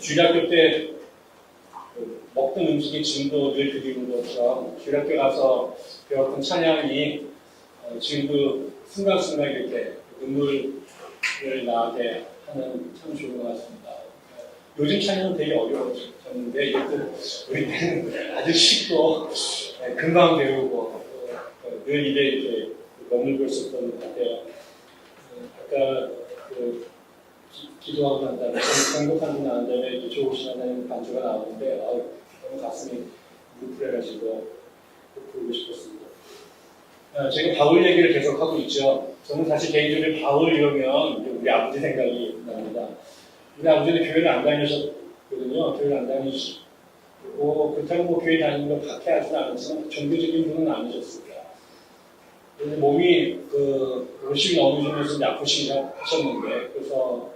주일학교 때 먹던 음식이 지금도 늘 그리운 것처럼 주일학교 가서 배웠던 찬양이 지금도 순간순간 이렇게 눈물을 나게 하는 참 좋은 것 같습니다. 요즘 찬양은 되게 어려워졌는데 이것도 우리 때는 아주 쉽고 금방 배우고 늘 입에 이렇게 머물고 있었던 것 같아요. 아까 기도하고 난 다음에 공복하고 난 다음에 좋으신 하나님 반주가 나오는데 너무 가슴이 뭉클해가지고 부르고 싶었습니다. 제가 바울 얘기를 계속 하고 있죠. 저는 사실 개인적으로 바울 이러면 우리 아버지 생각이 납니다. 우리 아버지는 교회를 안 다니셨거든요. 교회를 안 다니시고 그렇다고 뭐 교회 다니는 걸 박해하지는 않았지만 종교적인 분은 아니셨습니다. 그런데 몸이 50이 넘으시면서 아프시기 하셨는데 그래서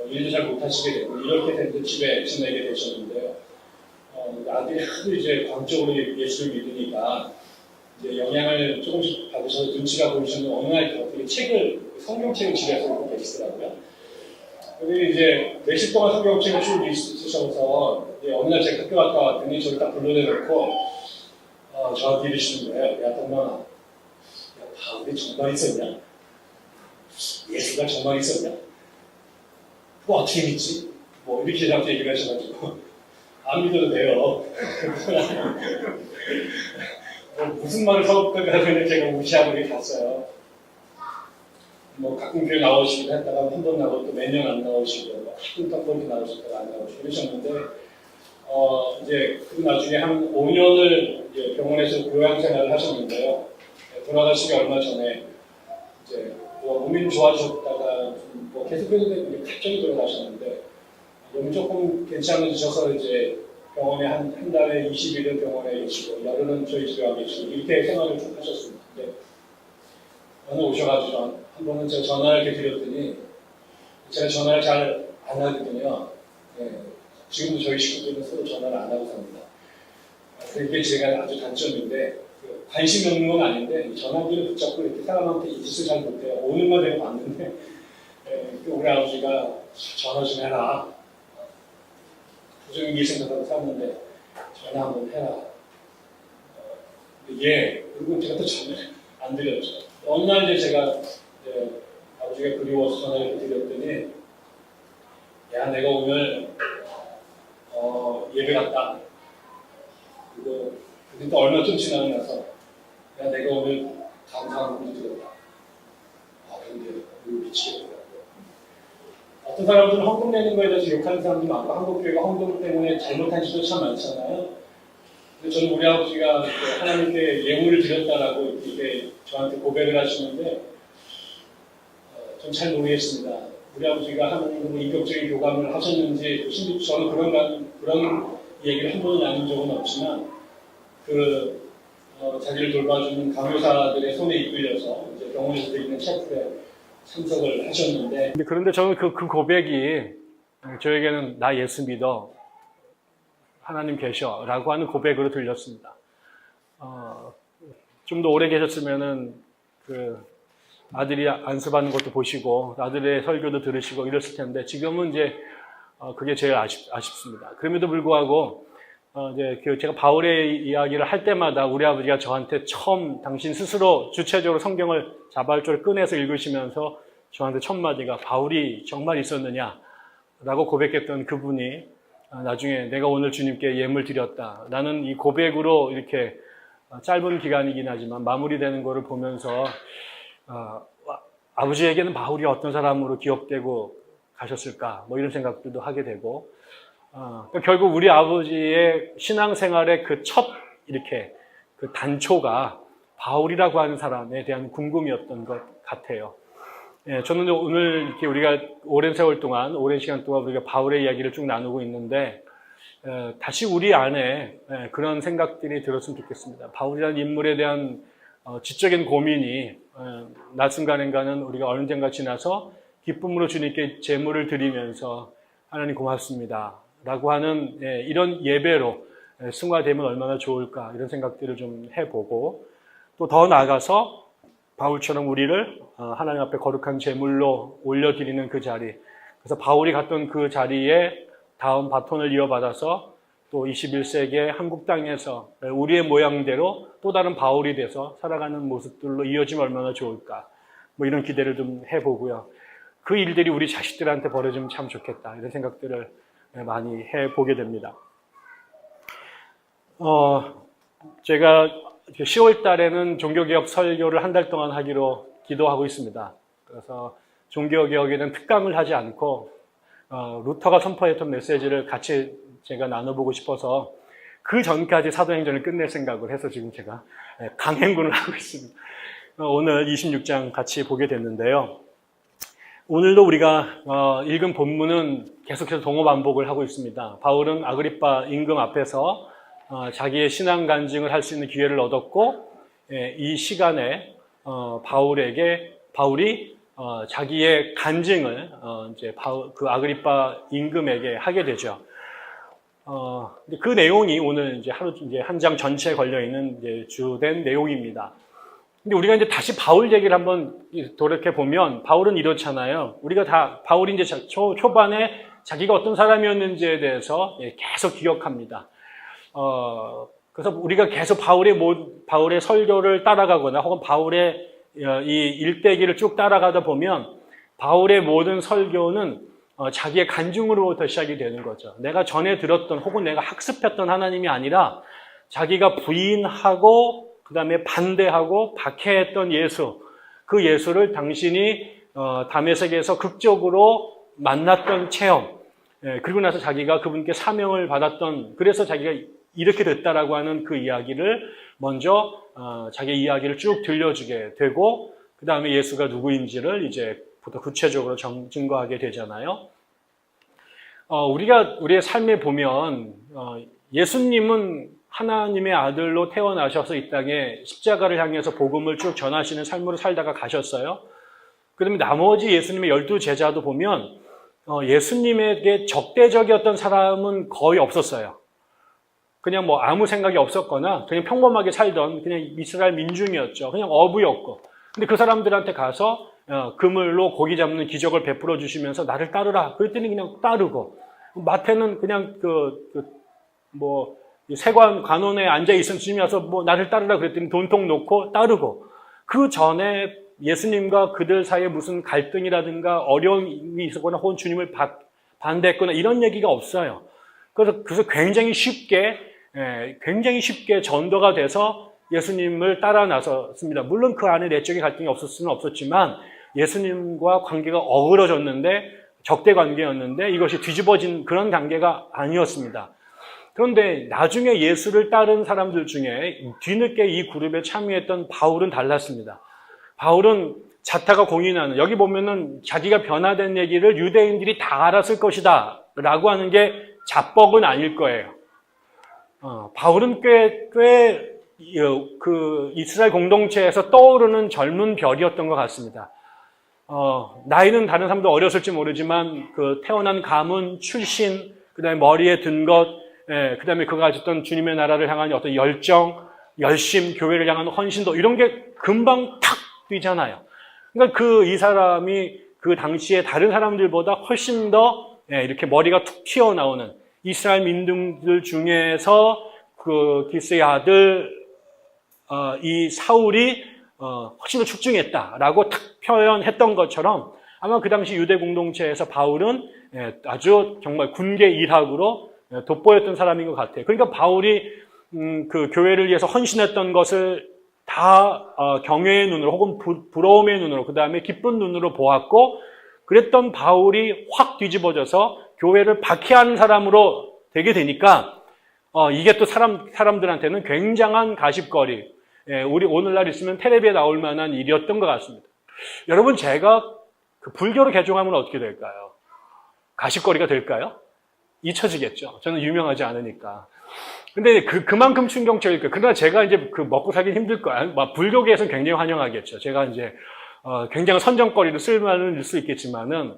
일도 잘 못하시게 되고 이렇게 됐는데 집에 지내게 되셨는데요. 아들이 하도 이제 광적으로 예수를 믿으니까 이제 영향을 조금씩 받으셔서 눈치가 보이셨는데 어느 날 어떻게 성경책을 집에서 읽고 계시더라고요. 근데 이제 며칠 동안 성경책을 쭉 읽으셔서 어느 날 제가 학교 갔다 왔더니 저를 딱 불러내놓고 저한테 이러시는 거예요. 야, 동만아, 바울이 정말 있었냐? 예수가 정말 있었냐? 그거 어떻게 믿지? 뭐 이렇게 저한테 얘기를 하셔가지고 안 믿어도 돼요. 무슨 말을 서울까지 하면 제가 무시하고 이렇게 갔어요. 뭐 가끔 교회 나오시기도 했다가 한 번 나오고 또 매년 안 나오시고 가끔 딱 그렇게 나오셨다가 안 나오시고 이러셨는데 이제 그 나중에 한 5년을 이제 병원에서 요양생활을 하셨는데요. 돌아가시기 얼마 전에 이제 몸이 좋아지셨다가 뭐 계속 했는데 갑자기 돌아가셨는데 몸이 조금 괜찮으셔서 이제 병원에 한 달에 20일은 병원에 계시고 열흘은 저희 집에 와 계시고 이렇게 생활을 쭉 하셨습니다. 근데 오늘 오셔가지고 한 번은 제가 전화를 이렇게 드렸더니 제가 전화를 잘 안 하거든요. 지금도 저희 식구들은 서로 전화를 안 하고 삽니다. 그게 제가 아주 단점인데 관심이 없는 건 아닌데 전화기를 붙잡고 이렇게 사람한테 이 짓을 잘 못해요. 오는 거 내가 봤는데 우리 아버지가 전화 좀 해라. 부정이 생각하고 샀는데 전화 한번 해라. 그리고 제가 또 전화를 안 드렸죠. 어느 날 이제 제가 아버지가 그리워서 전화를 드렸더니 야, 내가 오늘 예배 갔다. 그리고 또 얼마 좀 지나고 나서 야, 내가 오늘 감사한 분이 들었다. 근데 미치겠더라고요. 어떤 사람들은 헌금 내는 거에 대해서 욕하는 사람도 많고 한국교회가 헌금 때문에 잘못한 짓도 참 많잖아요. 근데 저는 우리 아버지가 하나님께 예물을 드렸다라고 이게 저한테 고백을 하시는데 전 잘 모르겠습니다. 우리 아버지가 하나님과 인격적인 교감을 하셨는지 심지어 저는 그런 얘기를 한 번은 나눈 적은 없지만 자기를 돌봐주는 강요사들의 손에 이끌려서 이제 병원에서 있는 체크에 참석을 하셨는데 그런데 저는 그 고백이 저에게는 나 예수 믿어 하나님 계셔 라고 하는 고백으로 들렸습니다. 좀 더 오래 계셨으면은 아들이 안수받는 것도 보시고 아들의 설교도 들으시고 이랬을 텐데 지금은 이제 그게 제일 아쉽습니다. 그럼에도 불구하고 이제 제가 바울의 이야기를 할 때마다 우리 아버지가 저한테 처음 당신 스스로 주체적으로 성경을 자발적으로 꺼내서 읽으시면서 저한테 첫 마디가 바울이 정말 있었느냐라고 고백했던 그분이 나중에 내가 오늘 주님께 예물 드렸다. 나는 이 고백으로 이렇게 짧은 기간이긴 하지만 마무리되는 것을 보면서 아버지에게는 바울이 어떤 사람으로 기억되고 가셨을까 뭐 이런 생각들도 하게 되고 결국 우리 아버지의 신앙생활의 이렇게 그 단초가 바울이라고 하는 사람에 대한 궁금이었던 것 같아요. 저는 오늘 이렇게 우리가 오랜 시간 동안 우리가 바울의 이야기를 쭉 나누고 있는데 다시 우리 안에 그런 생각들이 들었으면 좋겠습니다. 바울이라는 인물에 대한 지적인 고민이 낮 순간인가는 우리가 언젠가 지나서 기쁨으로 주님께 제물을 드리면서 하나님 고맙습니다 라고 하는 이런 예배로 승화되면 얼마나 좋을까 이런 생각들을 좀 해보고 또 더 나아가서 바울처럼 우리를 하나님 앞에 거룩한 제물로 올려드리는 그 자리 그래서 바울이 갔던 그 자리에 다음 바톤을 이어받아서 또 21세기의 한국 땅에서 우리의 모양대로 또 다른 바울이 돼서 살아가는 모습들로 이어지면 얼마나 좋을까. 뭐 이런 기대를 좀 해보고요. 그 일들이 우리 자식들한테 벌어지면 참 좋겠다. 이런 생각들을 많이 해보게 됩니다. 제가 10월 달에는 종교개혁 설교를 한 달 동안 하기로 기도하고 있습니다. 그래서 종교개혁에는 특강을 하지 않고 루터가 선포했던 메시지를 같이 제가 나눠보고 싶어서 그 전까지 사도행전을 끝낼 생각을 해서 지금 제가 강행군을 하고 있습니다. 오늘 26장 같이 보게 됐는데요. 오늘도 우리가 읽은 본문은 계속해서 동어 반복을 하고 있습니다. 바울은 아그리빠 임금 앞에서 자기의 신앙 간증을 할 수 있는 기회를 얻었고, 이 시간에 바울이 자기의 간증을 이제 그 아그리빠 임금에게 하게 되죠. 그 내용이 오늘 이제 한 장 전체에 걸려 있는 이제 주된 내용입니다. 근데 우리가 이제 다시 바울 얘기를 한번 돌이켜 보면 바울은 이렇잖아요. 우리가 다 바울이 이제 초반에 자기가 어떤 사람이었는지에 대해서 계속 기억합니다. 그래서 우리가 계속 바울의 설교를 따라가거나 혹은 바울의 이 일대기를 쭉 따라가다 보면 바울의 모든 설교는 자기의 간증으로부터 시작이 되는 거죠. 내가 전에 들었던 혹은 내가 학습했던 하나님이 아니라 자기가 부인하고 그 다음에 반대하고 박해했던 예수, 그 예수를 당신이 다메섹에서 극적으로 만났던 체험, 그리고 나서 자기가 그분께 사명을 받았던, 그래서 자기가 이렇게 됐다라고 하는 그 이야기를 먼저 자기 이야기를 쭉 들려주게 되고, 그 다음에 예수가 누구인지를 이제 보다 구체적으로 증거하게 되잖아요. 우리가 우리의 삶에 보면 예수님은 하나님의 아들로 태어나셔서 이 땅에 십자가를 향해서 복음을 쭉 전하시는 삶으로 살다가 가셨어요. 그다음에 나머지 예수님의 12 제자도 보면 예수님에게 적대적이었던 사람은 거의 없었어요. 그냥 뭐 아무 생각이 없었거나 그냥 평범하게 살던 그냥 이스라엘 민중이었죠. 그냥 어부였고. 근데 그 사람들한테 가서 그물로 고기 잡는 기적을 베풀어 주시면서 나를 따르라. 그랬더니 그냥 따르고. 마태는 그냥 세관 관원에 앉아 있은 주님이 와서 나를 따르라 그랬더니 돈통 놓고 따르고. 그 전에 예수님과 그들 사이에 무슨 갈등이라든가 어려움이 있었거나 혹은 주님을 반대했거나 이런 얘기가 없어요. 그래서 굉장히 쉽게 전도가 돼서 예수님을 따라 나섰습니다. 물론 그 안에 내적인 갈등이 없을 수는 없었지만 예수님과 관계가 어그러졌는데 적대 관계였는데 이것이 뒤집어진 그런 관계가 아니었습니다. 그런데 나중에 예수를 따른 사람들 중에 뒤늦게 이 그룹에 참여했던 바울은 달랐습니다. 바울은 자타가 공인하는, 여기 보면은 자기가 변화된 얘기를 유대인들이 다 알았을 것이다 라고 하는 게 자뻑은 아닐 거예요. 바울은 그 이스라엘 공동체에서 떠오르는 젊은 별이었던 것 같습니다. 나이는 다른 사람도 어렸을지 모르지만 그 태어난 가문, 출신, 그 다음에 머리에 든 것, 그 다음에 그가 가졌던 주님의 나라를 향한 어떤 열정, 열심, 교회를 향한 헌신도 이런 게 금방 탁 뛰잖아요. 그러니까 이 사람이 그 당시에 다른 사람들보다 훨씬 더 이렇게 머리가 툭 튀어나오는 이스라엘 민중들 중에서 그 기스의 아들 이 사울이 훨씬 더 출중했다라고 탁 표현했던 것처럼 아마 그 당시 유대 공동체에서 바울은 아주 정말 군계 일학으로 돋보였던 사람인 것 같아요. 그러니까 바울이 그 교회를 위해서 헌신했던 것을 다 경외의 눈으로 혹은 부러움의 눈으로 그 다음에 기쁜 눈으로 보았고, 그랬던 바울이 확 뒤집어져서 교회를 박해하는 사람으로 되게 되니까 이게 또 사람들한테는 굉장한 가십거리, 우리 오늘날 있으면 텔레비에 나올 만한 일이었던 것 같습니다. 여러분, 제가 그 불교로 개종하면 어떻게 될까요? 가십거리가 될까요? 잊혀지겠죠. 저는 유명하지 않으니까. 근데 그만큼 충격적일 거예요. 그러나 제가 이제 먹고 살기 힘들 거예요. 불교계에서는 굉장히 환영하겠죠. 제가 이제 굉장한 선정거리로 쓸만을 수 있겠지만은,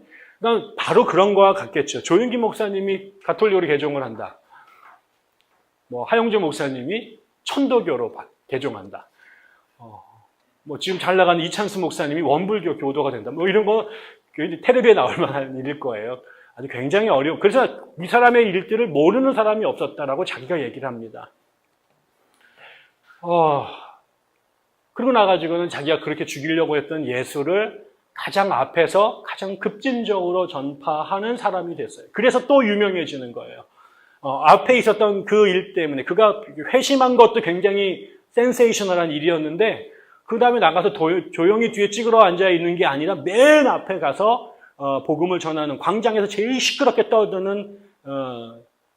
바로 그런 거와 같겠죠. 조윤기 목사님이 가톨릭으로 개종을 한다. 하용주 목사님이 천도교로 개종한다. 지금 잘 나가는 이찬수 목사님이 원불교 교도가 된다. 이런 거 텔레비에 나올 만한 일일 거예요. 아주 굉장히 어려워. 그래서 이 사람의 일들을 모르는 사람이 없었다라고 자기가 얘기를 합니다. 그러고 나가지고는 자기가 그렇게 죽이려고 했던 예수를 가장 앞에서 가장 급진적으로 전파하는 사람이 됐어요. 그래서 또 유명해지는 거예요. 앞에 있었던 그 일 때문에 그가 회심한 것도 굉장히 센세이셔널한 일이었는데 그 다음에 나가서 조용히 뒤에 찌그러 앉아 있는 게 아니라 맨 앞에 가서 복음을 전하는, 광장에서 제일 시끄럽게 떠드는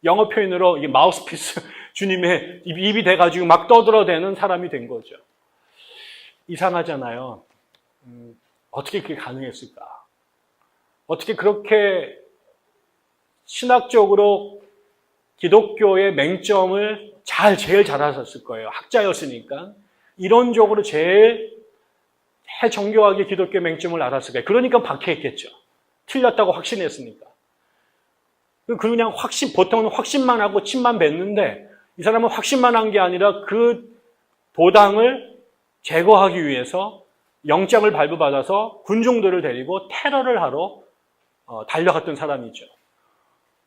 영어 표현으로 이게 마우스피스 주님의 입이 돼가지고 막 떠들어대는 사람이 된 거죠. 이상하잖아요. 어떻게 그게 가능했을까? 어떻게 그렇게 신학적으로 기독교의 맹점을 제일 잘 알았을 거예요. 학자였으니까. 이론적으로 제일 정교하게 기독교의 맹점을 알았을 거예요. 그러니까 박해했겠죠. 틀렸다고 확신했으니까. 그냥 보통은 확신만 하고 침만 뱉는데 이 사람은 확신만 한 게 아니라 그 도당을 제거하기 위해서 영장을 발부받아서 군중들을 데리고 테러를 하러 달려갔던 사람이죠.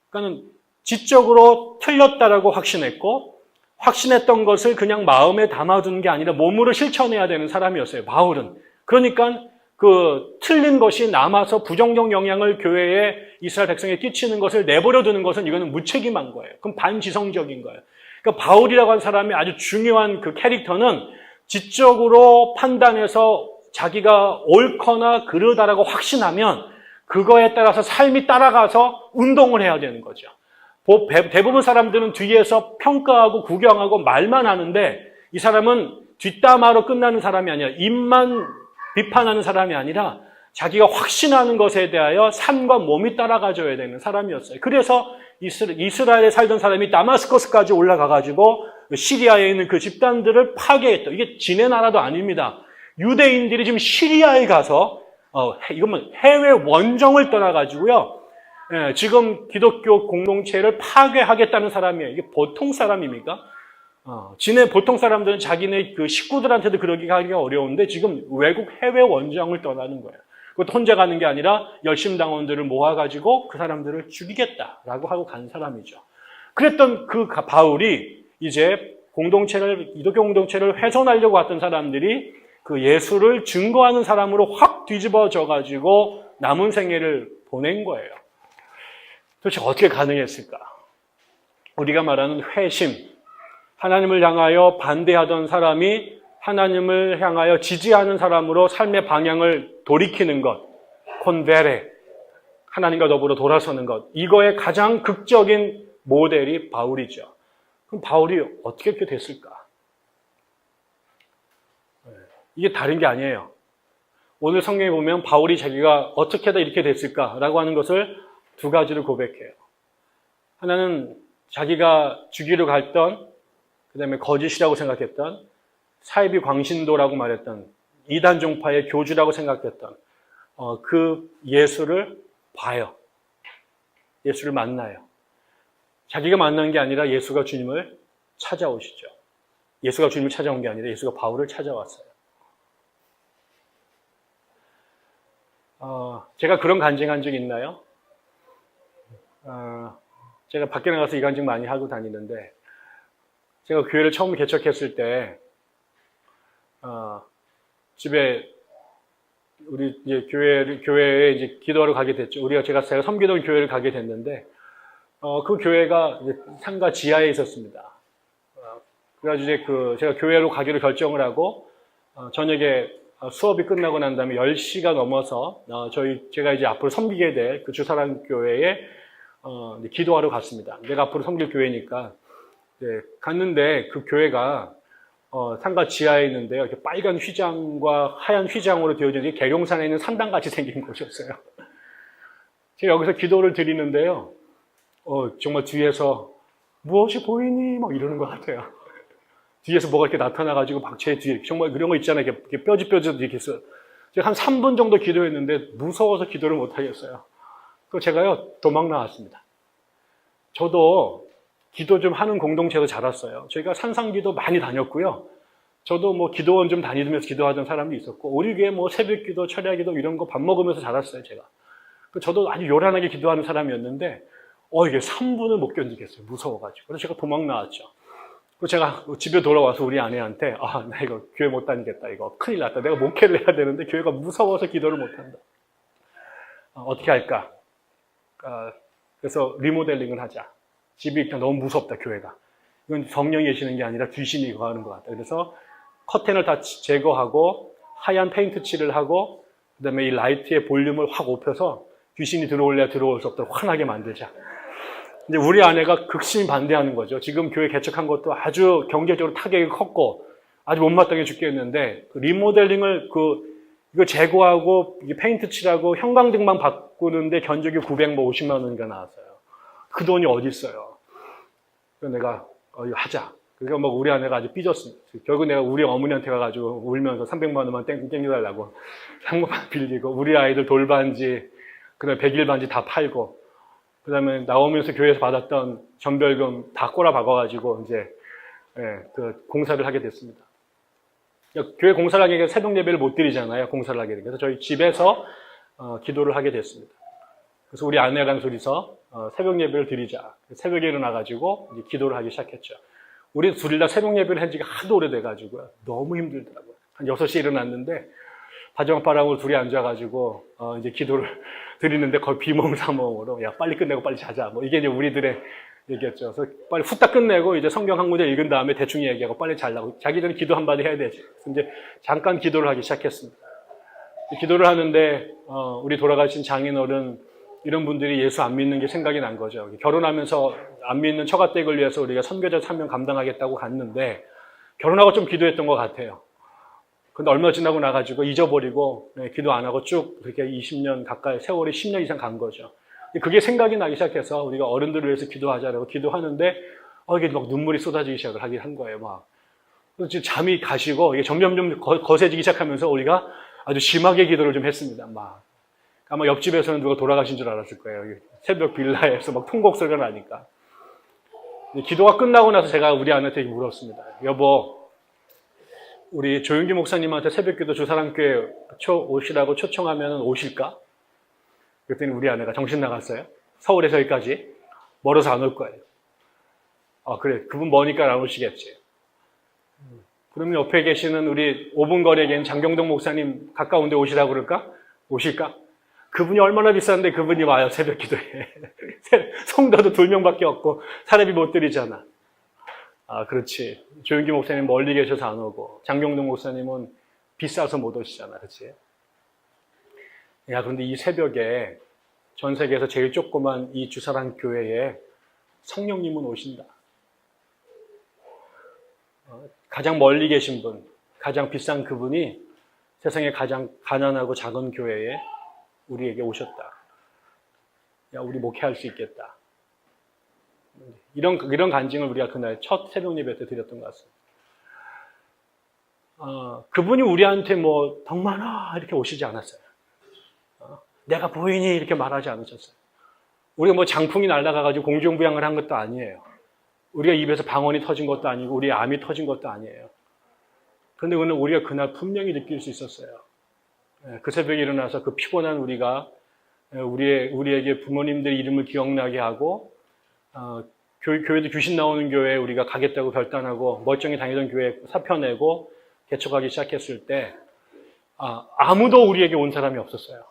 그러니까 지적으로 틀렸다라고 확신했고 확신했던 것을 그냥 마음에 담아두는 게 아니라 몸으로 실천해야 되는 사람이었어요. 바울은. 그러니까 그 틀린 것이 남아서 부정적 영향을 교회에 이스라엘 백성에 끼치는 것을 내버려 두는 것은 이거는 무책임한 거예요. 그럼 반지성적인 거예요. 그러니까 바울이라고 하는 사람의 아주 중요한 그 캐릭터는 지적으로 판단해서 자기가 옳거나 그르다라고 확신하면 그거에 따라서 삶이 따라가서 운동을 해야 되는 거죠. 대부분 사람들은 뒤에서 평가하고 구경하고 말만 하는데 이 사람은 뒷담화로 끝나는 사람이 아니라 입만 비판하는 사람이 아니라 자기가 확신하는 것에 대하여 삶과 몸이 따라가줘야 되는 사람이었어요. 그래서 이스라엘에 살던 사람이 다마스커스까지 올라가가지고 시리아에 있는 그 집단들을 파괴했다. 이게 지네 나라도 아닙니다. 유대인들이 지금 시리아에 가서 이건 해외 원정을 떠나가지고요. 지금 기독교 공동체를 파괴하겠다는 사람이에요. 이게 보통 사람입니까? 보통 사람들은 자기네 그 식구들한테도 그러기가 하기가 어려운데 지금 외국 해외 원정을 떠나는 거예요. 그것도 혼자 가는 게 아니라 열심당원들을 모아가지고 그 사람들을 죽이겠다라고 하고 간 사람이죠. 그랬던 그 바울이 이제 기독교 공동체를 훼손하려고 했던 사람들이 그 예수를 증거하는 사람으로 확 뒤집어져가지고 남은 생애를 보낸 거예요. 도대체 어떻게 가능했을까? 우리가 말하는 회심, 하나님을 향하여 반대하던 사람이 하나님을 향하여 지지하는 사람으로 삶의 방향을 돌이키는 것, 콘베레, 하나님과 더불어 돌아서는 것, 이거의 가장 극적인 모델이 바울이죠. 그럼 바울이 어떻게 이렇게 됐을까? 이게 다른 게 아니에요. 오늘 성경에 보면 바울이 자기가 어떻게 하다 이렇게 됐을까라고 하는 것을 두 가지를 고백해요. 하나는 자기가 주기로 갔던, 그 다음에 거짓이라고 생각했던, 사이비 광신도라고 말했던, 이단 종파의 교주라고 생각했던 그 예수를 봐요. 예수를 만나요. 자기가 만난 게 아니라 예수가 주님을 찾아오시죠. 예수가 주님을 찾아온 게 아니라 예수가 바울을 찾아왔어요. 제가 그런 간증한 적 있나요? 제가 밖에 나가서 이 간증 많이 하고 다니는데, 제가 교회를 처음 개척했을 때, 집에, 우리 이제 교회에 이제 기도하러 가게 됐죠. 제가 섬기던 교회를 가게 됐는데, 그 교회가 이제 상가 지하에 있었습니다. 그래가지고 이제 제가 교회로 가기로 결정을 하고, 저녁에 수업이 끝나고 난 다음에 10시가 넘어서, 제가 이제 앞으로 섬기게 될 그 주사랑 교회에, 기도하러 갔습니다. 내가 앞으로 섬길 교회니까. 네, 갔는데 그 교회가, 상가 지하에 있는데요. 이렇게 빨간 휘장과 하얀 휘장으로 되어진 게 계룡산에 있는 산당같이 생긴 곳이었어요. 제가 여기서 기도를 드리는데요. 정말 뒤에서 무엇이 보이니? 막 이러는 것 같아요. 뒤에서 뭐가 이렇게 나타나가지고 제 뒤에 정말 그런 거 있잖아요. 이렇게 뼈지뼈지 이렇게 해서 제가 한 3분 정도 기도했는데 무서워서 기도를 못 하겠어요. 그래서 제가요 도망 나왔습니다. 저도 기도 좀 하는 공동체에서 자랐어요. 저희가 산상기도 많이 다녔고요. 저도 뭐 기도원 좀 다니면서 기도하던 사람도 있었고, 우리 교회 뭐 새벽 기도, 철야 기도 이런 거 밥 먹으면서 자랐어요, 제가. 저도 아주 요란하게 기도하는 사람이었는데, 이게 3분을 못 견디겠어요. 무서워가지고. 그래서 제가 도망 나왔죠. 그래서 제가 집에 돌아와서 우리 아내한테, 나 이거 교회 못 다니겠다. 이거 큰일 났다. 내가 목회를 해야 되는데 교회가 무서워서 기도를 못 한다. 어떻게 할까? 그래서 리모델링을 하자. 집이 그냥 너무 무섭다, 교회가. 이건 성령이 계시는 게 아니라 귀신이 거하는 것 같다. 그래서 커튼을 다 제거하고 하얀 페인트 칠을 하고 그다음에 이 라이트의 볼륨을 확 높여서 귀신이 들어올래야 들어올 수 없도록 환하게 만들자. 근데 우리 아내가 극심히 반대하는 거죠. 지금 교회 개척한 것도 아주 경제적으로 타격이 컸고 아주 못마땅해 죽겠는데 그 리모델링을 이거 제거하고 페인트 칠하고 형광등만 바꾸는데 견적이 950만 원인가 나왔어요. 그 돈이 어디 있어요? 그래서 내가 이거 하자. 그러니까 뭐 우리 아내가 아주 삐졌습니다. 결국 내가 우리 어머니한테 가가지고 울면서 300만 원만 땡겨달라고 한국만 빌리고 우리 아이들 돌반지 그다음에 100일 반지 다 팔고 그다음에 나오면서 교회에서 받았던 전별금 다 꼬라 박아가지고 이제 그 공사를 하게 됐습니다. 교회 공사를 하게 되면 새벽 예배를 못 드리잖아요. 공사를 하게 되면. 그래서 저희 집에서 기도를 하게 됐습니다. 그래서 우리 아내랑 둘이서 새벽 예배를 드리자. 새벽에 일어나가지고 이제 기도를 하기 시작했죠. 우리 둘이 다 새벽 예배를 한 지가 하도 오래돼가지고요. 너무 힘들더라고요. 한 6시에 일어났는데 바지락바람으로 둘이 앉아가지고 이제 기도를 드리는데 거의 비몽사몽으로 야 빨리 끝내고 빨리 자자. 뭐 이게 이제 우리들의 얘기였죠. 그래서 빨리 후딱 끝내고 이제 성경 한 구절 읽은 다음에 대충 얘기하고 빨리 자려고. 자기들은 기도 한마디 해야 되지. 그래서 이제 잠깐 기도를 하기 시작했습니다. 기도를 하는데 우리 돌아가신 장인어른 이런 분들이 예수 안 믿는 게 생각이 난 거죠. 결혼하면서 안 믿는 처가댁을 위해서 우리가 선교자 3명 감당하겠다고 갔는데 결혼하고 좀 기도했던 것 같아요. 근데 얼마 지나고 나가지고 잊어버리고 기도 안 하고 쭉 그렇게 20년 가까이 세월이 10년 이상 간 거죠. 그게 생각이 나기 시작해서 우리가 어른들을 위해서 기도하자라고 기도하는데 이게 막 눈물이 쏟아지기 시작을 하긴 한 거예요. 막 그래서 잠이 가시고 이게 점점 거세지기 시작하면서 우리가 아주 심하게 기도를 좀 했습니다. 막 아마 옆집에서는 누가 돌아가신 줄 알았을 거예요. 새벽 빌라에서 막 통곡 소리가 나니까. 기도가 끝나고 나서 제가 우리 아내한테 물었습니다. 여보, 우리 조윤기 목사님한테 새벽기도 주사랑교회 오시라고 초청하면 오실까? 그랬더니 우리 아내가 정신 나갔어요. 서울에서 여기까지 멀어서 안 올 거예요. 그래, 그분 머니까 안 오시겠지. 그러면 옆에 계시는 우리 5분 거리에 계신 장경동 목사님 가까운 데 오시라고 그럴까? 오실까? 그분이 얼마나 비싼데 그분이 와요, 새벽 기도에. 성도도 2명밖에 없고 사례비 못 드리잖아. 그렇지. 조윤기 목사님 멀리 계셔서 안 오고 장경동 목사님은 비싸서 못 오시잖아. 그렇지? 야, 그런데 이 새벽에 전 세계에서 제일 조그만 이 주사랑 교회에 성령님은 오신다. 가장 멀리 계신 분, 가장 비싼 그분이 세상에 가장 가난하고 작은 교회에 우리에게 오셨다. 야, 우리 목회할 수 있겠다. 이런 간증을 우리가 그날 첫 새벽 예배 때 드렸던 것 같습니다. 그분이 우리한테 뭐 덕만아 이렇게 오시지 않았어요. 내가 보이니 이렇게 말하지 않으셨어요. 우리가 뭐 장풍이 날아가가지고 공중부양을 한 것도 아니에요. 우리가 입에서 방언이 터진 것도 아니고 우리의 암이 터진 것도 아니에요. 그런데 우리가 그날 분명히 느낄 수 있었어요. 그 새벽에 일어나서 그 피곤한 우리가 우리에게 부모님들 이름을 기억나게 하고 교회도 귀신 나오는 교회에 우리가 가겠다고 결단하고 멀쩡히 다니던 교회에 사표 내고 개척하기 시작했을 때 아무도 우리에게 온 사람이 없었어요.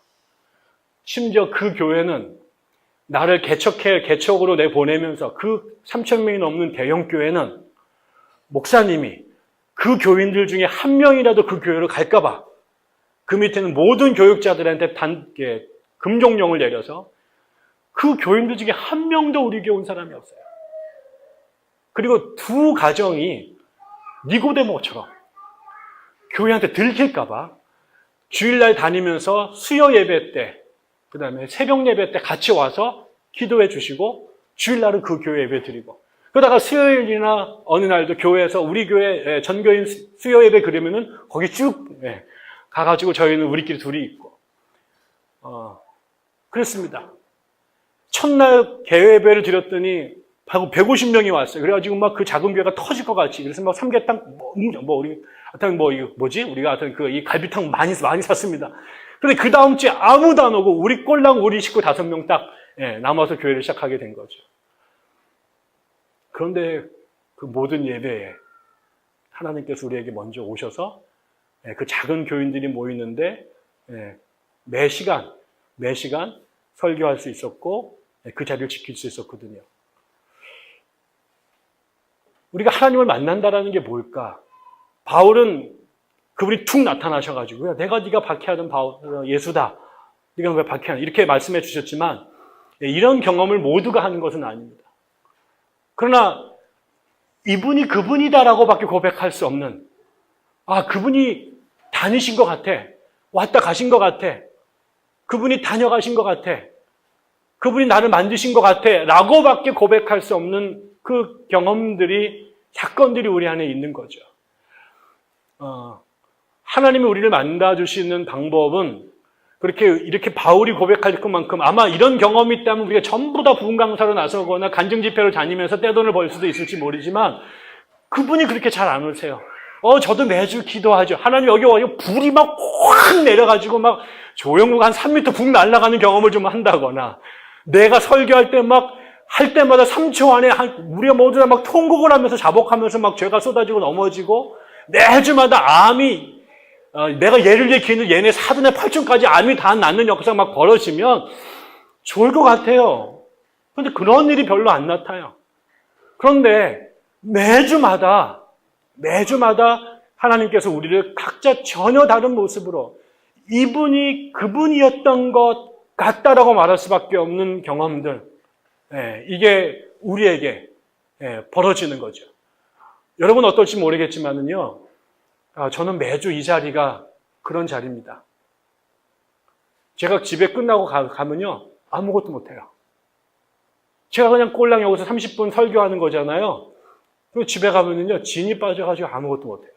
심지어 그 교회는 나를 개척으로 내보내면서 그 3,000명이 넘는 대형 교회는 목사님이 그 교인들 중에 한 명이라도 그 교회로 갈까봐 그 밑에는 모든 교육자들한테 금종령을 내려서 그 교인들 중에 한 명도 우리 교회 온 사람이 없어요. 그리고 두 가정이 니고데모처럼 교회한테 들킬까봐 주일날 다니면서 수요 예배 때, 그 다음에 새벽 예배 때 같이 와서 기도해 주시고 주일날은 그 교회 예배 드리고 그러다가 수요일이나 어느 날도 교회에서 우리 교회 전교인 수요 예배 그러면은 거기 쭉 가가지고 저희는 우리끼리 둘이 있고 그랬습니다. 첫날 개회배를 드렸더니 150명이 왔어요. 그래가지고 막 그 작은 교회가 터질 것 같이. 그래서 막 삼계탕 우리 하여튼 뭐, 이거 뭐지? 우리가 하여튼 이 갈비탕 많이 샀습니다. 근데 그 다음 주에 아무도 안 오고, 우리 꼴랑 우리 식구 5명 딱, 남아서 교회를 시작하게 된 거죠. 그런데 그 모든 예배에 하나님께서 우리에게 먼저 오셔서 그 작은 교인들이 모이는데 매 시간 설교할 수 있었고 그 자리를 지킬 수 있었거든요. 우리가 하나님을 만난다라는 게 뭘까? 바울은 그분이 툭 나타나셔가지고요. 내가 네가 박해하던 예수다. 네가 왜 박해하냐? 이렇게 말씀해 주셨지만 이런 경험을 모두가 하는 것은 아닙니다. 그러나 이분이 그분이다라고밖에 고백할 수 없는, 그분이 다니신 것 같아. 왔다 가신 것 같아. 그분이 다녀가신 것 같아. 그분이 나를 만드신 것 같아. 라고밖에 고백할 수 없는 그 경험들이, 사건들이 우리 안에 있는 거죠. 하나님이 우리를 만나주시는 방법은 이렇게 바울이 고백할 것만큼 아마 이런 경험이 있다면 우리가 전부 다 부흥 강사로 나서거나 간증 집회를 다니면서 떼돈을 벌 수도 있을지 모르지만 그분이 그렇게 잘 안 오세요. 저도 매주 기도하죠. 하나님 여기 불이 막 확 내려가지고 막 조형무가 한 3m 북 날아가는 경험을 좀 한다거나 내가 설교할 때 막 할 때마다 3초 안에 우리가 모두 다 막 통곡을 하면서 자복하면서 막 죄가 쏟아지고 넘어지고 매주마다 암이 내가 얘를 얘기했는데 얘네 사돈의 8촌까지 암이 다 낫는 역사가 막 벌어지면 좋을 것 같아요. 그런데 그런 일이 별로 안 나타요. 그런데 매주마다 하나님께서 우리를 각자 전혀 다른 모습으로 이분이 그분이었던 것 같다라고 말할 수밖에 없는 경험들, 이게 우리에게 벌어지는 거죠. 여러분 어떨지 모르겠지만은요, 저는 매주 이 자리가 그런 자리입니다. 제가 집에 끝나고 가면요, 아무것도 못해요. 제가 그냥 꼴랑 여기서 30분 설교하는 거잖아요. 그리고 집에 가면은요, 진이 빠져가지고 아무것도 못해요.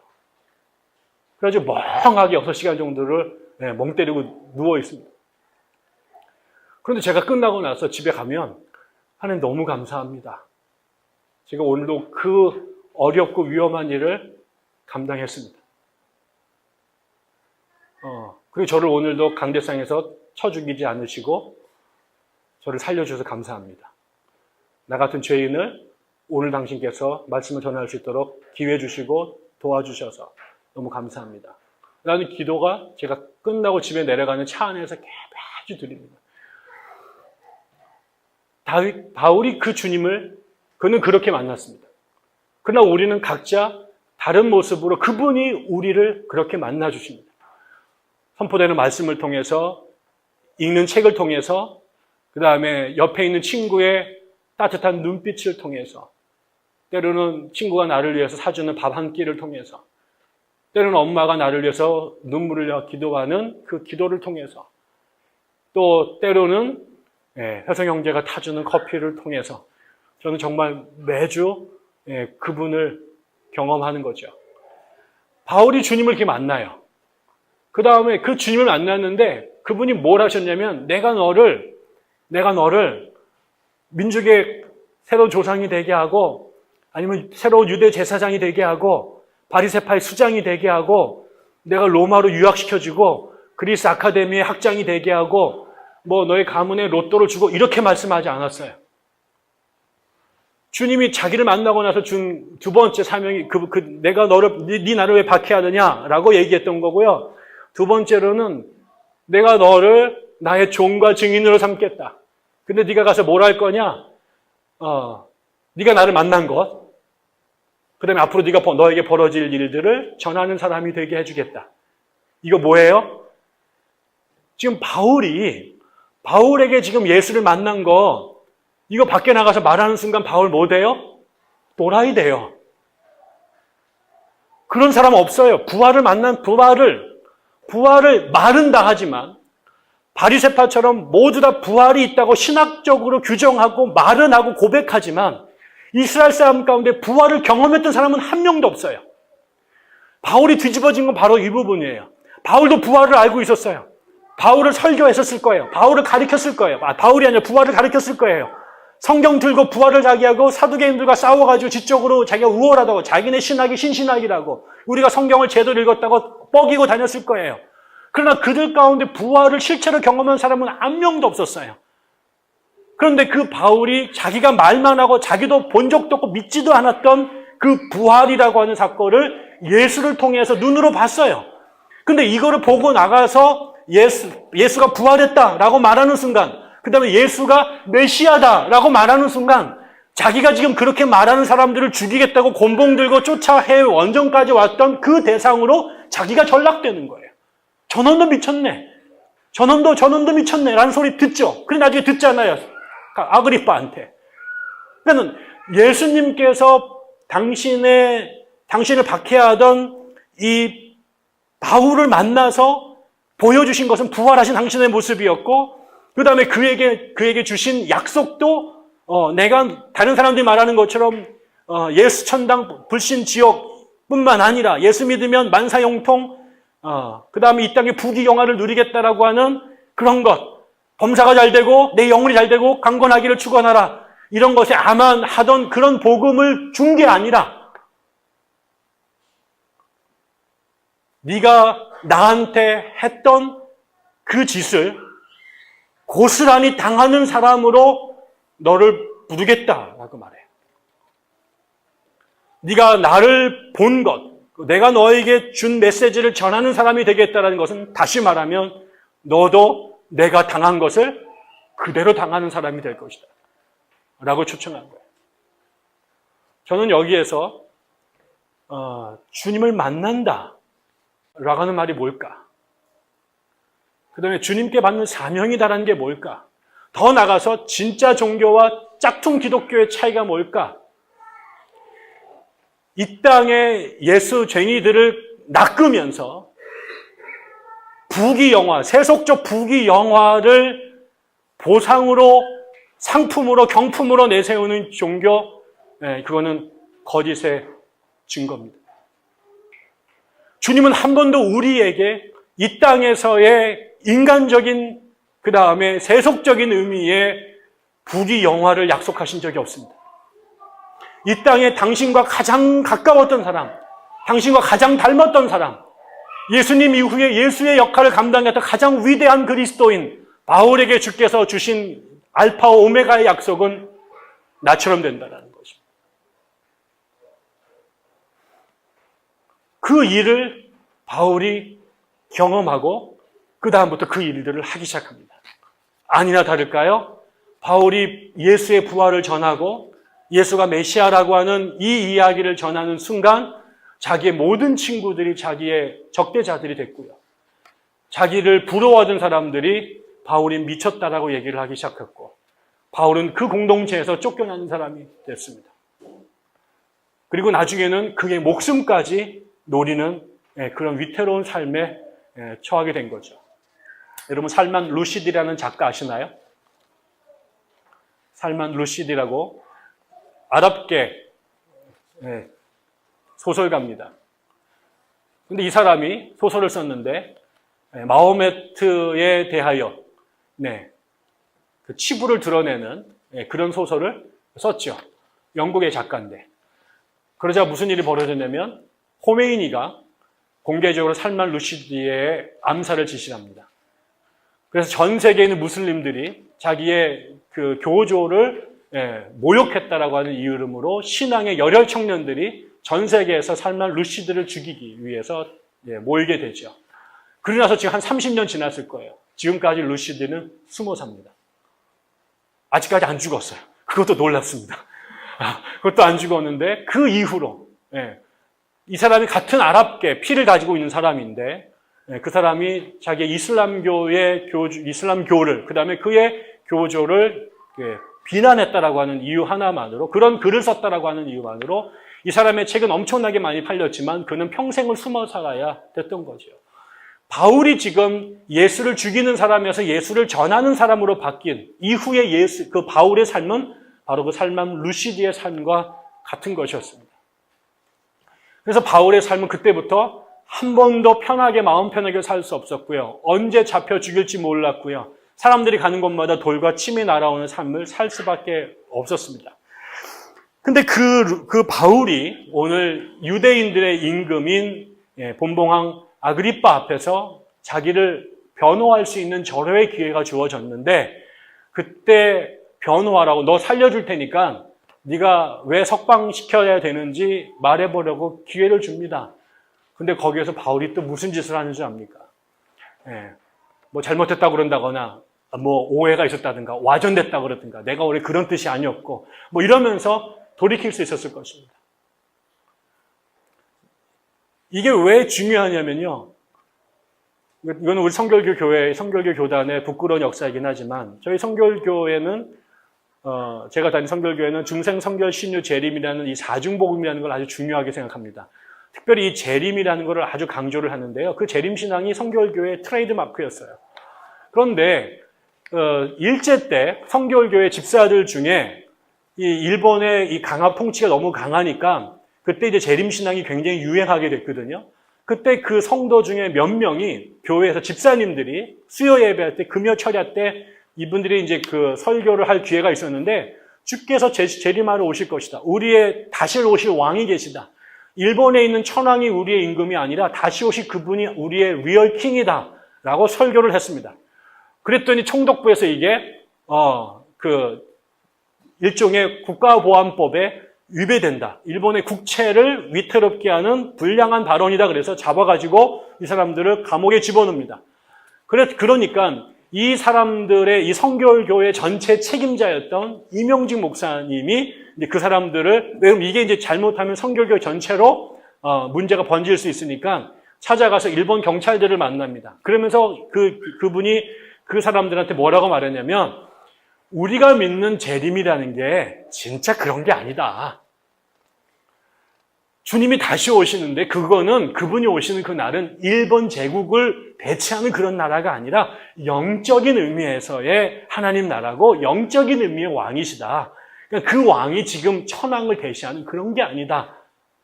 그래가지고 멍하게 6시간 정도를 멍 때리고 누워 있습니다. 그런데 제가 끝나고 나서 집에 가면 하나님 너무 감사합니다. 제가 오늘도 그 어렵고 위험한 일을 감당했습니다. 그리고 저를 오늘도 강대상에서 쳐 죽이지 않으시고 저를 살려주셔서 감사합니다. 나 같은 죄인을 오늘 당신께서 말씀을 전할 수 있도록 기회 주시고 도와주셔서 너무 감사합니다. 라는 기도가 제가 끝나고 집에 내려가는 차 안에서 매주 드립니다. 바울이 그 주님을 그는 그렇게 만났습니다. 그러나 우리는 각자 다른 모습으로 그분이 우리를 그렇게 만나주십니다. 선포되는 말씀을 통해서, 읽는 책을 통해서, 그 다음에 옆에 있는 친구의 따뜻한 눈빛을 통해서, 때로는 친구가 나를 위해서 사주는 밥 한 끼를 통해서, 때로는 엄마가 나를 위해서 눈물을 흘려 기도하는 그 기도를 통해서, 또 때로는 혜성 형제가 타주는 커피를 통해서 저는 정말 매주 그분을 경험하는 거죠. 바울이 주님을 이렇게 만나요. 그 다음에 그 주님을 만났는데 그분이 뭘 하셨냐면 내가 너를 민족의 새로운 조상이 되게 하고 아니면 새로운 유대 제사장이 되게 하고 바리새파의 수장이 되게 하고 내가 로마로 유학시켜주고 그리스 아카데미의 학장이 되게 하고 뭐 너의 가문에 로또를 주고 이렇게 말씀하지 않았어요. 주님이 자기를 만나고 나서 준 두 번째 사명이 내가 네 나를 왜 박해하느냐라고 얘기했던 거고요. 두 번째로는 내가 너를 나의 종과 증인으로 삼겠다. 근데 네가 가서 뭘 할 거냐? 네가 나를 만난 것. 그다음에 앞으로 네가 너에게 벌어질 일들을 전하는 사람이 되게 해주겠다. 이거 뭐예요? 지금 바울에게 지금 예수를 만난 거 이거 밖에 나가서 말하는 순간 바울 뭐 돼요? 또라이 돼요. 그런 사람 없어요. 부활을 말은 다 하지만 바리새파처럼 모두 다 부활이 있다고 신학적으로 규정하고 말은 하고 고백하지만 이스라엘 사람 가운데 부활을 경험했던 사람은 한 명도 없어요. 바울이 뒤집어진 건 바로 이 부분이에요. 바울도 부활을 알고 있었어요. 바울을 설교했었을 거예요. 바울을 가르쳤을 거예요. 바울이 아니라 부활을 가르쳤을 거예요. 성경 들고 부활을 자기하고 사두개인들과 싸워가지고 지적으로 자기가 우월하다고 자기네 신학이 신신학이라고 우리가 성경을 제대로 읽었다고 뻐기고 다녔을 거예요. 그러나 그들 가운데 부활을 실제로 경험한 사람은 한 명도 없었어요. 그런데 그 바울이 자기가 말만 하고 자기도 본 적도 없고 믿지도 않았던 그 부활이라고 하는 사건을 예수를 통해서 눈으로 봤어요. 근데 이거를 보고 나가서 예수가 부활했다라고 말하는 순간, 그 다음에 예수가 메시아다라고 말하는 순간, 자기가 지금 그렇게 말하는 사람들을 죽이겠다고 곤봉 들고 쫓아 해외 원정까지 왔던 그 대상으로 자기가 전락되는 거예요. 저놈도 미쳤네. 저놈도 미쳤네. 라는 소리 듣죠. 그래 나중에 듣잖아요. 아그리빠한테. 그러니까 예수님께서 당신을 박해하던 이 바울을 만나서 보여주신 것은 부활하신 당신의 모습이었고, 그 다음에 그에게 주신 약속도, 내가 다른 사람들이 말하는 것처럼, 예수 천당 불신 지옥뿐만 아니라 예수 믿으면 만사형통, 그 다음에 이 땅의 부귀영화를 누리겠다라고 하는 그런 것, 범사가 잘 되고 내 영혼이 잘 되고 강건하기를 축원하라, 이런 것에 암만하던 그런 복음을 준 게 아니라 네가 나한테 했던 그 짓을 고스란히 당하는 사람으로 너를 부르겠다라고 말해요. 네가 나를 본 것, 내가 너에게 준 메시지를 전하는 사람이 되겠다라는 것은 다시 말하면 너도 내가 당한 것을 그대로 당하는 사람이 될 것이다 라고 초청한 거예요. 저는 여기에서 주님을 만난다 라고 하는 말이 뭘까? 그 다음에 주님께 받는 사명이다라는 게 뭘까? 더 나가서 진짜 종교와 짝퉁 기독교의 차이가 뭘까? 이 땅의 예수 쟁이들을 낚으면서 부귀영화, 세속적 부귀영화를 보상으로, 상품으로, 경품으로 내세우는 종교, 그거는 거짓의 증거입니다. 주님은 한 번도 우리에게 이 땅에서의 인간적인, 그 다음에 세속적인 의미의 부귀영화를 약속하신 적이 없습니다. 이 땅에 당신과 가장 가까웠던 사람, 당신과 가장 닮았던 사람, 예수님 이후에 예수의 역할을 감당했던 가장 위대한 그리스도인 바울에게 주께서 주신 알파와 오메가의 약속은 나처럼 된다는 것입니다. 그 일을 바울이 경험하고 그 다음부터 그 일들을 하기 시작합니다. 아니나 다를까요? 바울이 예수의 부활을 전하고 예수가 메시아라고 하는 이 이야기를 전하는 순간 자기의 모든 친구들이 자기의 적대자들이 됐고요. 자기를 부러워하던 사람들이 바울이 미쳤다라고 얘기를 하기 시작했고, 바울은 그 공동체에서 쫓겨나는 사람이 됐습니다. 그리고 나중에는 그의 목숨까지 노리는 그런 위태로운 삶에 처하게 된 거죠. 여러분 살만 루시드라는 작가 아시나요? 살만 루시드라고 아랍계 소설가입니다. 근데 이 사람이 소설을 썼는데 마호메트에 대하여 그 치부를 드러내는 그런 소설을 썼죠. 영국의 작가인데, 그러자 무슨 일이 벌어졌냐면 호메이니가 공개적으로 살만 루시드의 암살을 지시합니다. 그래서 전 세계에 있는 무슬림들이 자기의 그 교조를 모욕했다라고 하는 이름으로 신앙의 열혈 청년들이 전 세계에서 살만 루시드를 죽이기 위해서 모이게 되죠. 그러고 나서 지금 한 30년 지났을 거예요. 지금까지 루시드는 숨어 삽니다. 아직까지 안 죽었어요. 그것도 놀랍습니다. 그것도 안 죽었는데 그 이후로 이 사람이 같은 아랍계 피를 가지고 있는 사람인데 그 사람이 자기의 이슬람교를 그 다음에 그의 교조를 비난했다라고 하는 이유 하나만으로, 그런 글을 썼다라고 하는 이유만으로 이 사람의 책은 엄청나게 많이 팔렸지만 그는 평생을 숨어 살아야 됐던 거죠. 바울이 지금 예수를 죽이는 사람이어서 예수를 전하는 사람으로 바뀐 이후의 그 바울의 삶은 바로 그 살만 루시드의 삶과 같은 것이었습니다. 그래서 바울의 삶은 그때부터 한 번도 편하게 마음 편하게 살 수 없었고요. 언제 잡혀 죽일지 몰랐고요. 사람들이 가는 곳마다 돌과 침이 날아오는 삶을 살 수밖에 없었습니다. 근데 그 바울이 오늘 유대인들의 임금인 본봉왕 아그리빠 앞에서 자기를 변호할 수 있는 절호의 기회가 주어졌는데, 그때 변호하라고, 너 살려줄 테니까 네가 왜 석방시켜야 되는지 말해보려고 기회를 줍니다. 근데 거기에서 바울이 또 무슨 짓을 하는 줄 압니까? 뭐 잘못했다고 그런다거나, 뭐 오해가 있었다든가, 와전됐다고 그러든가, 내가 원래 그런 뜻이 아니었고, 뭐 이러면서 돌이킬 수 있었을 것입니다. 이게 왜 중요하냐면요. 이건 우리 성결교 교회, 성결교 교단의 부끄러운 역사이긴 하지만, 저희 성결교회는, 제가 다닌 성결교회는 중생, 성결, 신유, 재림이라는 이 사중복음이라는 걸 아주 중요하게 생각합니다. 특별히 이 재림이라는 걸 아주 강조를 하는데요. 그 재림신앙이 성결교회의 트레이드 마크였어요. 그런데, 일제 때 성결교회 집사들 중에 이 일본의 이 강압 통치가 너무 강하니까 그때 이제 재림신앙이 굉장히 유행하게 됐거든요. 그때 그 성도 중에 몇 명이 교회에서 집사님들이 수요 예배할 때, 금요 철야 때 이분들이 이제 그 설교를 할 기회가 있었는데, 주께서 재림하러 오실 것이다. 다시 오실 왕이 계시다. 일본에 있는 천황이 우리의 임금이 아니라 다시 오실 그분이 우리의 리얼 킹이다. 라고 설교를 했습니다. 그랬더니 총독부에서 이게, 일종의 국가보안법에 위배된다. 일본의 국채를 위태롭게 하는 불량한 발언이다. 그래서 잡아가지고 이 사람들을 감옥에 집어넣습니다. 그러니까 이 사람들의 이 성결교회 전체 책임자였던 이명직 목사님이 이제 그 사람들을, 왜냐면 이게 이제 잘못하면 성결교 전체로 문제가 번질 수 있으니까 찾아가서 일본 경찰들을 만납니다. 그러면서 그분이 그 사람들한테 뭐라고 말했냐면, 우리가 믿는 재림이라는 게 진짜 그런 게 아니다. 주님이 다시 오시는데 그거는, 그분이 오시는 그 날은 일본 제국을 대체하는 그런 나라가 아니라 영적인 의미에서의 하나님 나라고 영적인 의미의 왕이시다. 그러니까 그 왕이 지금 천황을 대시하는 그런 게 아니다.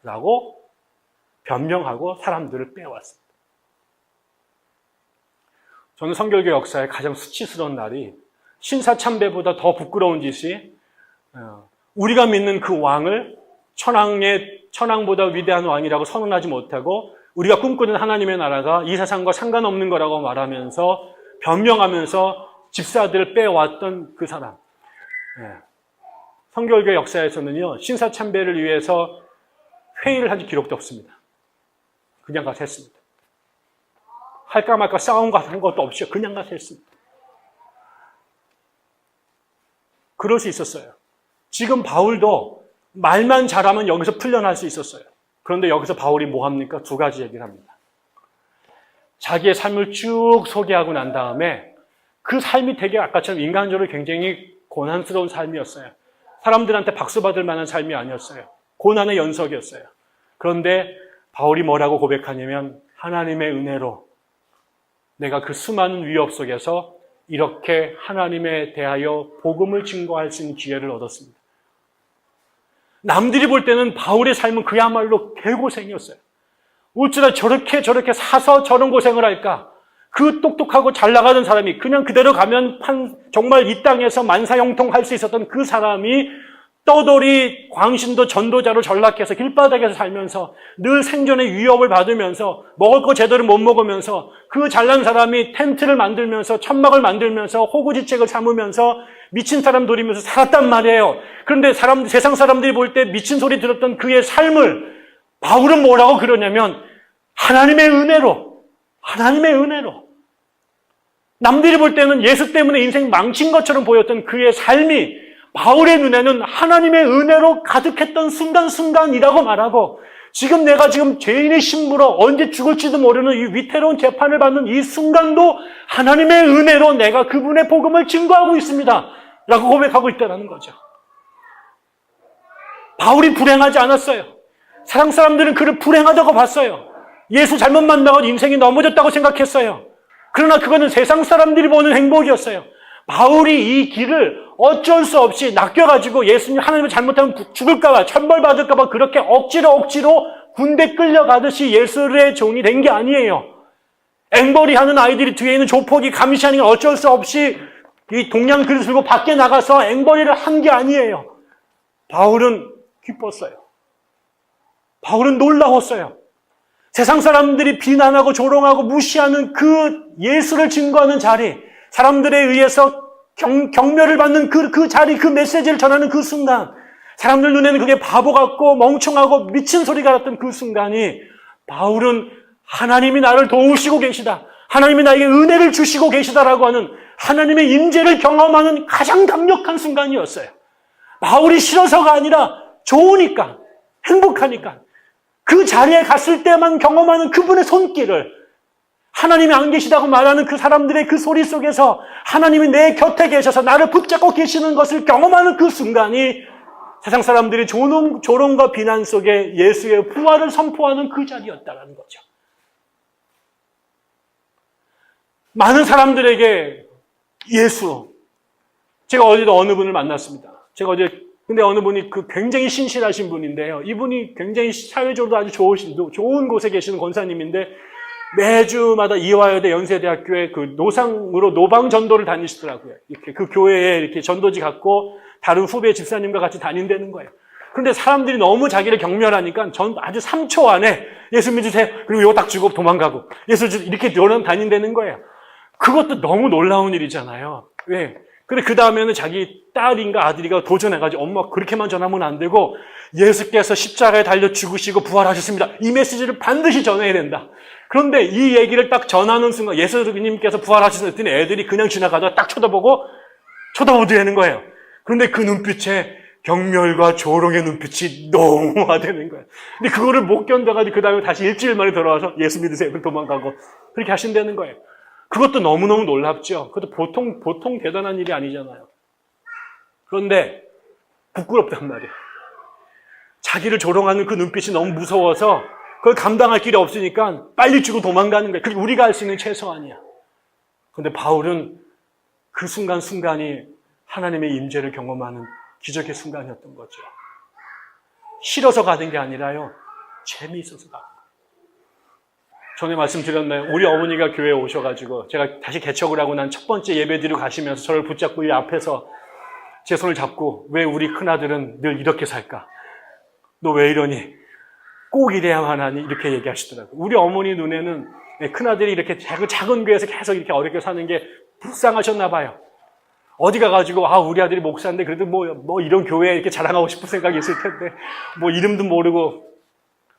라고 변명하고 사람들을 빼왔습니다. 저는 성결교 역사의 가장 수치스러운 날이, 신사참배보다 더 부끄러운 짓이, 우리가 믿는 그 왕을 천황보다 위대한 왕이라고 선언하지 못하고 우리가 꿈꾸는 하나님의 나라가 이 세상과 상관없는 거라고 말하면서 변명하면서 집사들을 빼왔던 그 사람. 성결교 역사에서는요, 신사참배를 위해서 회의를 한 기록도 없습니다. 그냥 가서 했습니다. 할까 말까 싸움 같은 것도 없이 그냥 가서 했습니다. 그럴 수 있었어요. 지금 바울도 말만 잘하면 여기서 풀려날 수 있었어요. 그런데 여기서 바울이 뭐 합니까? 두 가지 얘기를 합니다. 자기의 삶을 쭉 소개하고 난 다음에 그 삶이 되게 아까처럼 인간적으로 굉장히 고난스러운 삶이었어요. 사람들한테 박수 받을 만한 삶이 아니었어요. 고난의 연속이었어요. 그런데 바울이 뭐라고 고백하냐면, 하나님의 은혜로 내가 그 수많은 위협 속에서 이렇게 하나님에 대하여 복음을 증거할 수 있는 기회를 얻었습니다. 남들이 볼 때는 바울의 삶은 그야말로 개고생이었어요. 어쩌다 저렇게 사서 저런 고생을 할까? 그 똑똑하고 잘 나가는 사람이 그냥 그대로 가면 정말 이 땅에서 만사형통할 수 있었던 그 사람이 떠돌이 광신도 전도자로 전락해서 길바닥에서 살면서 늘 생존의 위협을 받으면서 먹을 거 제대로 못 먹으면서 그 잘난 사람이 텐트를 만들면서 천막을 만들면서 호구지책을 삼으면서 미친 사람 노리면서 살았단 말이에요. 그런데 세상 사람들이 볼 때 미친 소리 들었던 그의 삶을 바울은 뭐라고 그러냐면, 하나님의 은혜로 남들이 볼 때는 예수 때문에 인생 망친 것처럼 보였던 그의 삶이 바울의 눈에는 하나님의 은혜로 가득했던 순간순간이라고 말하고, 내가 죄인의 신부로 언제 죽을지도 모르는 이 위태로운 재판을 받는 이 순간도 하나님의 은혜로 내가 그분의 복음을 증거하고 있습니다. 라고 고백하고 있다는 거죠. 바울이 불행하지 않았어요. 세상 사람들은 그를 불행하다고 봤어요. 예수 잘못 만나고 인생이 넘어졌다고 생각했어요. 그러나 그거는 세상 사람들이 보는 행복이었어요. 바울이 이 길을 어쩔 수 없이 낚여가지고 예수님 하나님을 잘못하면 죽을까봐, 천벌받을까봐 그렇게 억지로 군대 끌려가듯이 예수의 종이 된 게 아니에요. 앵벌이 하는 아이들이 뒤에 있는 조폭이 감시하는 건 어쩔 수 없이 이 동양 그릇을 들고 밖에 나가서 앵벌이를 한 게 아니에요. 바울은 기뻤어요. 바울은 놀라웠어요. 세상 사람들이 비난하고 조롱하고 무시하는 그 예수를 증거하는 자리, 사람들에 의해서 경멸을 받는 그 자리, 그 메시지를 전하는 그 순간, 사람들 눈에는 그게 바보 같고 멍청하고 미친 소리가 났던 그 순간이 바울은 하나님이 나를 도우시고 계시다, 하나님이 나에게 은혜를 주시고 계시다라고 하는 하나님의 임재를 경험하는 가장 강력한 순간이었어요. 바울이 싫어서가 아니라 좋으니까, 행복하니까, 그 자리에 갔을 때만 경험하는 그분의 손길을, 하나님이 안 계시다고 말하는 그 사람들의 그 소리 속에서 하나님이 내 곁에 계셔서 나를 붙잡고 계시는 것을 경험하는 그 순간이 세상 사람들이 조롱과 비난 속에 예수의 부활을 선포하는 그 자리였다는 거죠. 많은 사람들에게 예수, 제가 어제도 어느 분을 만났습니다. 근데 어느 분이 굉장히 신실하신 분인데요. 이분이 굉장히 사회적으로 아주 좋은 곳에 계시는 권사님인데 매주마다 이화여대 연세대학교에 그 노상으로 노방 전도를 다니시더라고요. 이렇게 그 교회에 이렇게 전도지 갖고 다른 후배 집사님과 같이 다닌다는 거예요. 그런데 사람들이 너무 자기를 경멸하니까 아주 3초 안에 예수 믿으세요. 그리고 이거 딱 주고 도망가고 예수 이렇게 다닌다는 거예요. 그것도 너무 놀라운 일이잖아요. 왜? 근데 그 다음에는 자기 딸인가 아들이가 도전해가지고 엄마 그렇게만 전하면 안 되고 예수께서 십자가에 달려 죽으시고 부활하셨습니다. 이 메시지를 반드시 전해야 된다. 그런데 이 얘기를 딱 전하는 순간 예수님께서 부활하셨더니 애들이 그냥 지나가다가 딱 쳐다보더라는 거예요. 그런데 그 눈빛에 경멸과 조롱의 눈빛이 농후화되는 거예요. 근데 그거를 못 견뎌가지고 그 다음에 다시 일주일 만에 돌아와서 예수 믿으세요. 도망가고 그렇게 하신다는 거예요. 그것도 너무너무 놀랍죠. 그것도 보통 대단한 일이 아니잖아요. 그런데 부끄럽단 말이에요. 자기를 조롱하는 그 눈빛이 너무 무서워서 그걸 감당할 길이 없으니까 빨리 주고 도망가는 거예요. 그게 우리가 할 수 있는 최소한이야. 그런데 바울은 그 순간순간이 하나님의 임재를 경험하는 기적의 순간이었던 거죠. 싫어서 가는 게 아니라요, 재미있어서 가는 거예요. 전에 말씀드렸나요? 우리 어머니가 교회에 오셔가지고 제가 다시 개척을 하고 난 첫 번째 예배 드리러 가시면서 저를 붙잡고 이 앞에서 제 손을 잡고 왜 우리 큰아들은 늘 이렇게 살까? 너 왜 이러니? 꼭 이래야만 하니? 이렇게 얘기하시더라고요. 우리 어머니 눈에는 큰아들이 이렇게 작은 교회에서 계속 이렇게 어렵게 사는 게 불쌍하셨나 봐요. 어디 가가지고 우리 아들이 목사인데 그래도 뭐 이런 교회에 이렇게 자랑하고 싶은 생각이 있을 텐데 뭐 이름도 모르고.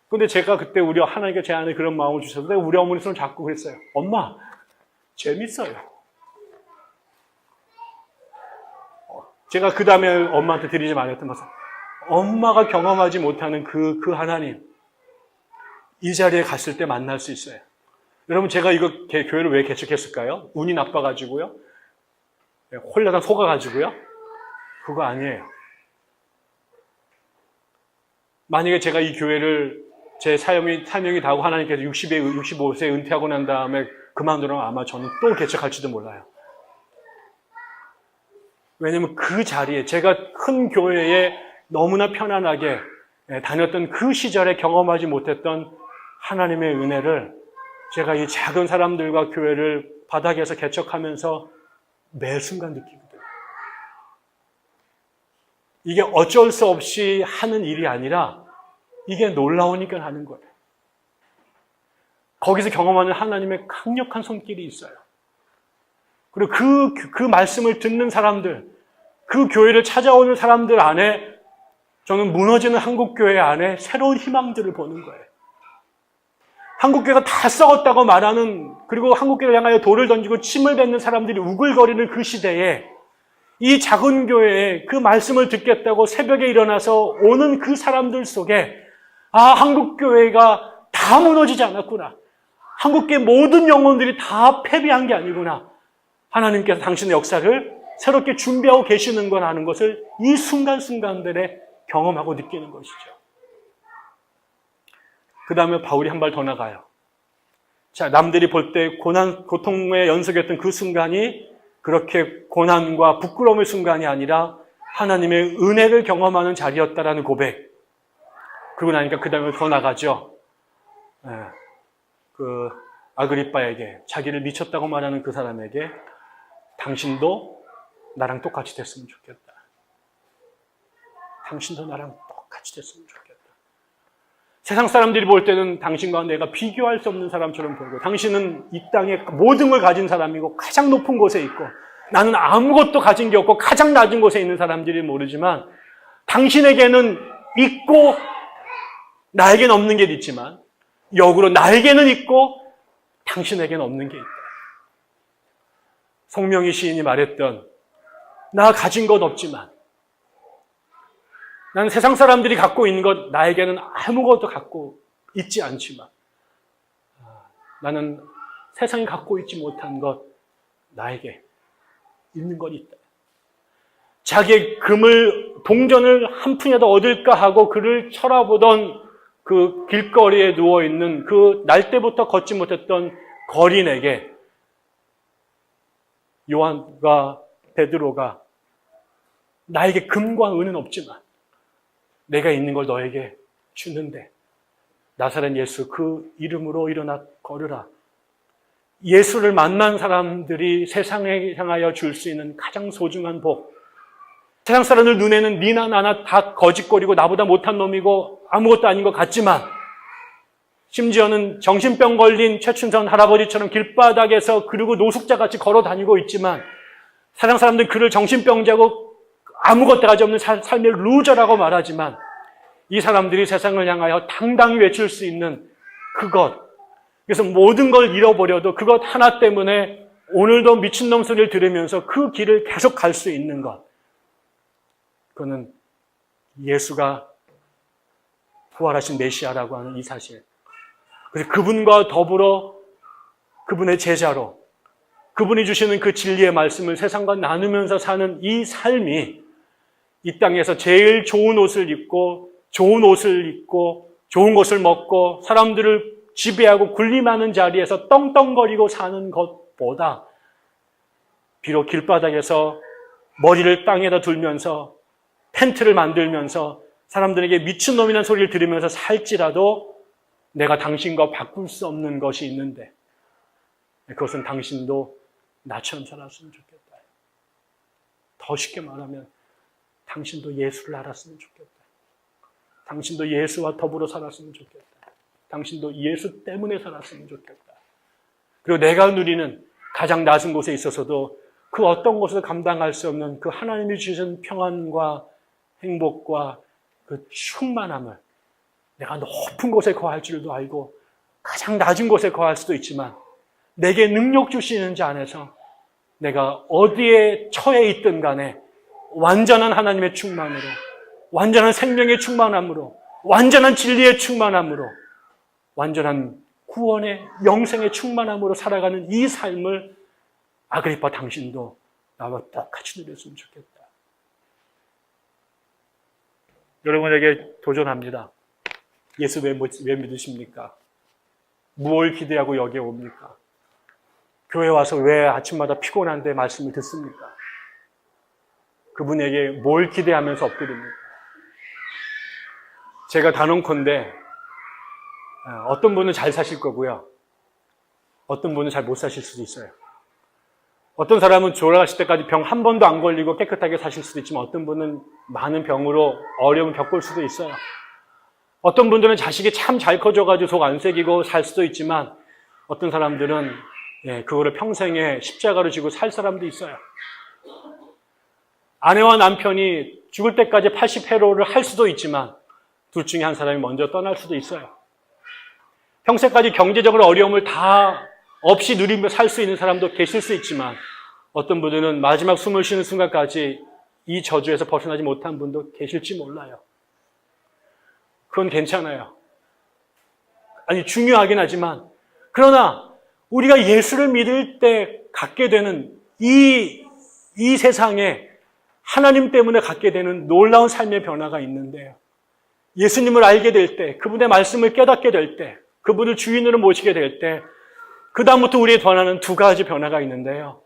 근데 제가 그때 하나님께 제 안에 그런 마음을 주셨는데 우리 어머니 손을 잡고 그랬어요. 엄마, 재밌어요. 제가 그 다음에 엄마한테 드리지 말았던 것은 엄마가 경험하지 못하는 그 하나님, 이 자리에 갔을 때 만날 수 있어요. 여러분, 제가 이거 교회를 왜 개척했을까요? 운이 나빠가지고요? 홀라당 속아가지고요? 그거 아니에요. 만약에 제가 이 교회를 제 사명이 다 하고 하나님께서 65세 은퇴하고 난 다음에 그만두면 아마 저는 또 개척할지도 몰라요. 왜냐면 그 자리에 제가 큰 교회에 너무나 편안하게 다녔던 그 시절에 경험하지 못했던 하나님의 은혜를 제가 이 작은 사람들과 교회를 바닥에서 개척하면서 매 순간 느끼거든요. 이게 어쩔 수 없이 하는 일이 아니라 이게 놀라우니까 하는 거예요. 거기서 경험하는 하나님의 강력한 손길이 있어요. 그리고 그 말씀을 듣는 사람들, 그 교회를 찾아오는 사람들 안에 저는 무너지는 한국교회 안에 새로운 희망들을 보는 거예요. 한국교회가 다 썩었다고 말하는, 그리고 한국교회를 향하여 돌을 던지고 침을 뱉는 사람들이 우글거리는 그 시대에 이 작은 교회에 그 말씀을 듣겠다고 새벽에 일어나서 오는 그 사람들 속에 한국교회가 다 무너지지 않았구나. 한국교회 모든 영혼들이 다 패배한 게 아니구나. 하나님께서 당신의 역사를 새롭게 준비하고 계시는 거라는 것을 이 순간순간들에 경험하고 느끼는 것이죠. 그 다음에 바울이 한 발 더 나가요. 자, 남들이 볼 때 고통에 연속했던 그 순간이 그렇게 고난과 부끄러움의 순간이 아니라 하나님의 은혜를 경험하는 자리였다라는 고백. 그러고 나니까 그 다음에 더 나가죠. 그 아그리빠에게, 자기를 미쳤다고 말하는 그 사람에게 당신도 나랑 똑같이 됐으면 좋겠다. 당신도 나랑 똑같이 됐으면 좋겠다. 세상 사람들이 볼 때는 당신과 내가 비교할 수 없는 사람처럼 보이고, 당신은 이 땅에 모든 걸 가진 사람이고 가장 높은 곳에 있고, 나는 아무것도 가진 게 없고 가장 낮은 곳에 있는 사람들이 모르지만, 당신에게는 있고 나에게는 없는 게 있지만, 역으로 나에게는 있고 당신에게는 없는 게 있다. 송명희 시인이 말했던, 나 가진 것 없지만, 나는 세상 사람들이 갖고 있는 것, 나에게는 아무것도 갖고 있지 않지만, 나는 세상이 갖고 있지 못한 것, 나에게 있는 것 있다. 자기의 동전을 한 푼이라도 얻을까 하고 그를 쳐다보던 그 길거리에 누워있는 그 날 때부터 걷지 못했던 거린에게 요한과 베드로가, 나에게 금과 은은 없지만 내가 있는 걸 너에게 주는데 나사렛 예수 그 이름으로 일어나 걸으라. 예수를 만난 사람들이 세상에 향하여 줄 수 있는 가장 소중한 복. 세상 사람들 눈에는 니나 나나 다 거짓거리고 나보다 못한 놈이고 아무것도 아닌 것 같지만, 심지어는 정신병 걸린 최춘선 할아버지처럼 길바닥에서 그리고 노숙자같이 걸어 다니고 있지만, 세상 사람들은 그를 정신병자고 아무것도 가지 없는 삶의 루저라고 말하지만, 이 사람들이 세상을 향하여 당당히 외칠 수 있는 그것, 그래서 모든 걸 잃어버려도 그것 하나 때문에 오늘도 미친놈 소리를 들으면서 그 길을 계속 갈 수 있는 것, 그거는 예수가 부활하신 메시아라고 하는 이 사실. 그래서 그분과 더불어 그분의 제자로 그분이 주시는 그 진리의 말씀을 세상과 나누면서 사는 이 삶이, 이 땅에서 제일 좋은 옷을 입고 좋은 것을 먹고 사람들을 지배하고 군림하는 자리에서 떵떵거리고 사는 것보다, 비록 길바닥에서 머리를 땅에다 둘면서 텐트를 만들면서 사람들에게 미친놈이라는 소리를 들으면서 살지라도 내가 당신과 바꿀 수 없는 것이 있는데, 그것은 당신도 나처럼 살았으면 좋겠다. 더 쉽게 말하면 당신도 예수를 알았으면 좋겠다. 당신도 예수와 더불어 살았으면 좋겠다. 당신도 예수 때문에 살았으면 좋겠다. 그리고 내가 누리는 가장 낮은 곳에 있어서도 그 어떤 것을 감당할 수 없는 그 하나님이 주신 평안과 행복과 그 충만함을 내가 높은 곳에 거할 줄도 알고 가장 낮은 곳에 거할 수도 있지만, 내게 능력 주시는 자 안에서 내가 어디에 처해 있든 간에 완전한 하나님의 충만으로, 완전한 생명의 충만함으로, 완전한 진리의 충만함으로, 완전한 구원의 영생의 충만함으로 살아가는 이 삶을 아그리파 당신도 나와 똑같이 누렸으면 좋겠다. 여러분에게 도전합니다. 예수 왜 믿으십니까? 무엇을 기대하고 여기에 옵니까? 교회 와서 왜 아침마다 피곤한데 말씀을 듣습니까? 그분에게 뭘 기대하면서 엎드립니까? 제가 단언컨대 어떤 분은 잘 사실 거고요. 어떤 분은 잘 못 사실 수도 있어요. 어떤 사람은 돌아가실 때까지 병 한 번도 안 걸리고 깨끗하게 사실 수도 있지만, 어떤 분은 많은 병으로 어려움을 겪을 수도 있어요. 어떤 분들은 자식이 참 잘 커져가지고 속 안 새기고 살 수도 있지만, 어떤 사람들은 그거를 평생에 십자가로 지고 살 사람도 있어요. 아내와 남편이 죽을 때까지 80회로를 할 수도 있지만, 둘 중에 한 사람이 먼저 떠날 수도 있어요. 평생까지 경제적으로 어려움을 다 없이 누리며 살 수 있는 사람도 계실 수 있지만, 어떤 분들은 마지막 숨을 쉬는 순간까지 이 저주에서 벗어나지 못한 분도 계실지 몰라요. 그건 괜찮아요. 아니, 중요하긴 하지만, 그러나 우리가 예수를 믿을 때 갖게 되는 이 세상에 하나님 때문에 갖게 되는 놀라운 삶의 변화가 있는데요. 예수님을 알게 될 때, 그분의 말씀을 깨닫게 될 때, 그분을 주인으로 모시게 될 때, 그 다음부터 우리의 변화는 두 가지 변화가 있는데요.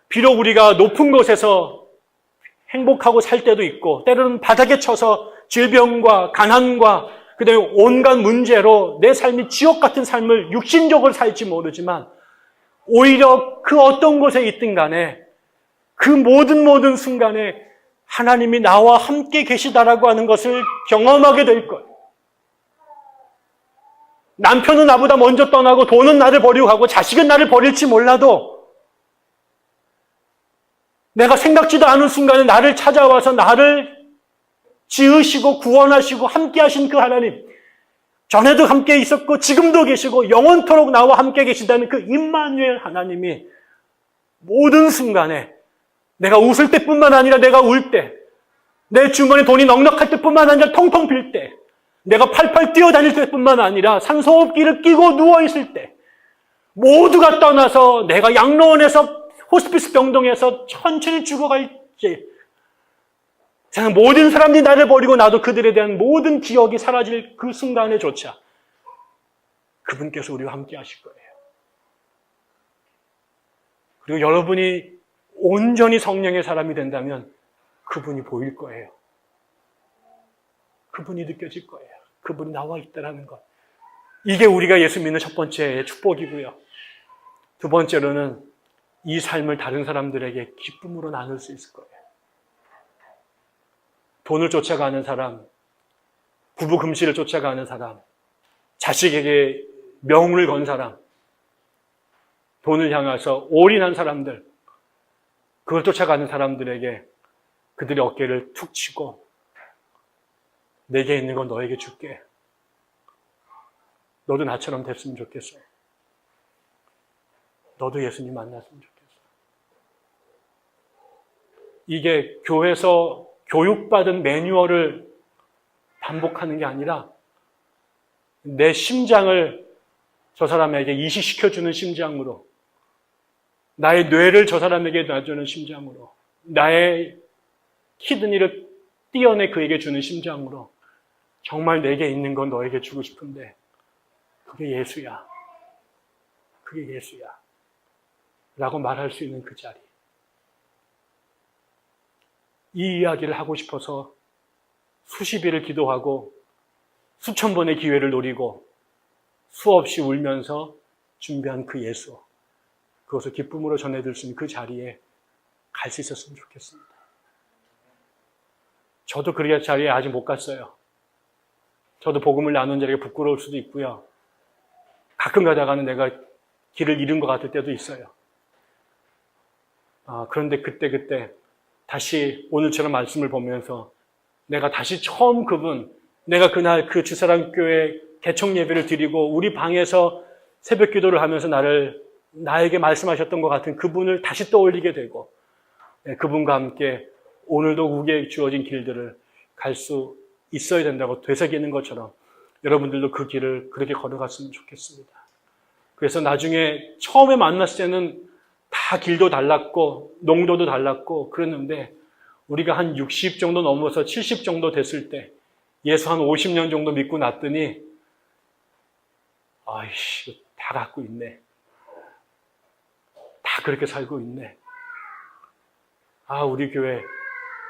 비록 우리가 높은 곳에서 행복하고 살 때도 있고, 때로는 바닥에 쳐서 질병과 가난과 그다음에 온갖 문제로 내 삶이 지옥 같은 삶을 육신적으로 살지 모르지만, 오히려 그 어떤 곳에 있든 간에 그 모든 순간에 하나님이 나와 함께 계시다라고 하는 것을 경험하게 될 거예요. 남편은 나보다 먼저 떠나고 돈은 나를 버리고 가고 자식은 나를 버릴지 몰라도 내가 생각지도 않은 순간에 나를 찾아와서 나를 지으시고 구원하시고 함께 하신 그 하나님, 전에도 함께 있었고 지금도 계시고 영원토록 나와 함께 계신다는 그 임마누엘 하나님이 모든 순간에 내가 웃을 때뿐만 아니라 내가 울 때, 내 주머니 돈이 넉넉할 때뿐만 아니라 통통 빌 때, 내가 팔팔 뛰어다닐 때뿐만 아니라 산소호흡기를 끼고 누워있을 때, 모두가 떠나서 내가 양로원에서 호스피스 병동에서 천천히 죽어갈지, 세상 모든 사람들이 나를 버리고 나도 그들에 대한 모든 기억이 사라질 그 순간에조차 그분께서 우리와 함께 하실 거예요. 그리고 여러분이 온전히 성령의 사람이 된다면 그분이 보일 거예요. 그분이 느껴질 거예요. 그분이 나와 있다는 것. 이게 우리가 예수 믿는 첫 번째 축복이고요. 두 번째로는 이 삶을 다른 사람들에게 기쁨으로 나눌 수 있을 거예요. 돈을 쫓아가는 사람, 부부 금실을 쫓아가는 사람, 자식에게 명을 건 사람, 돈을 향해서 올인한 사람들, 그걸 쫓아가는 사람들에게 그들의 어깨를 툭 치고 내게 있는 건 너에게 줄게. 너도 나처럼 됐으면 좋겠어. 너도 예수님 만났으면 좋겠어. 이게 교회에서 교육받은 매뉴얼을 반복하는 게 아니라 내 심장을 저 사람에게 이식시켜주는 심장으로, 나의 뇌를 저 사람에게 놔주는 심장으로, 나의 키드니를 띄어내 그에게 주는 심장으로 정말 내게 있는 건 너에게 주고 싶은데 그게 예수야. 그게 예수야. 라고 말할 수 있는 그 자리. 이 이야기를 하고 싶어서 수십 일을 기도하고 수천 번의 기회를 노리고 수없이 울면서 준비한 그 예수, 그것을 기쁨으로 전해줄 수 있는 그 자리에 갈 수 있었으면 좋겠습니다. 저도 그 자리에 아직 못 갔어요. 저도 복음을 나눈 자리가 부끄러울 수도 있고요. 가끔 가다가는 내가 길을 잃은 것 같을 때도 있어요. 그런데 그때 다시 오늘처럼 말씀을 보면서 내가 다시 처음 내가 그날 그 주사랑교회 개척 예배를 드리고 우리 방에서 새벽 기도를 하면서 나에게 말씀하셨던 것 같은 그분을 다시 떠올리게 되고, 그분과 함께 오늘도 우리에게 주어진 길들을 갈 수 있어야 된다고 되새기는 것처럼 여러분들도 그 길을 그렇게 걸어갔으면 좋겠습니다. 그래서 나중에 처음에 만났을 때는 다 길도 달랐고 농도도 달랐고 그랬는데, 우리가 한 60 정도 넘어서 70 정도 됐을 때 예수 한 50년 정도 믿고 났더니 아이씨, 다 갖고 있네. 다 그렇게 살고 있네. 우리 교회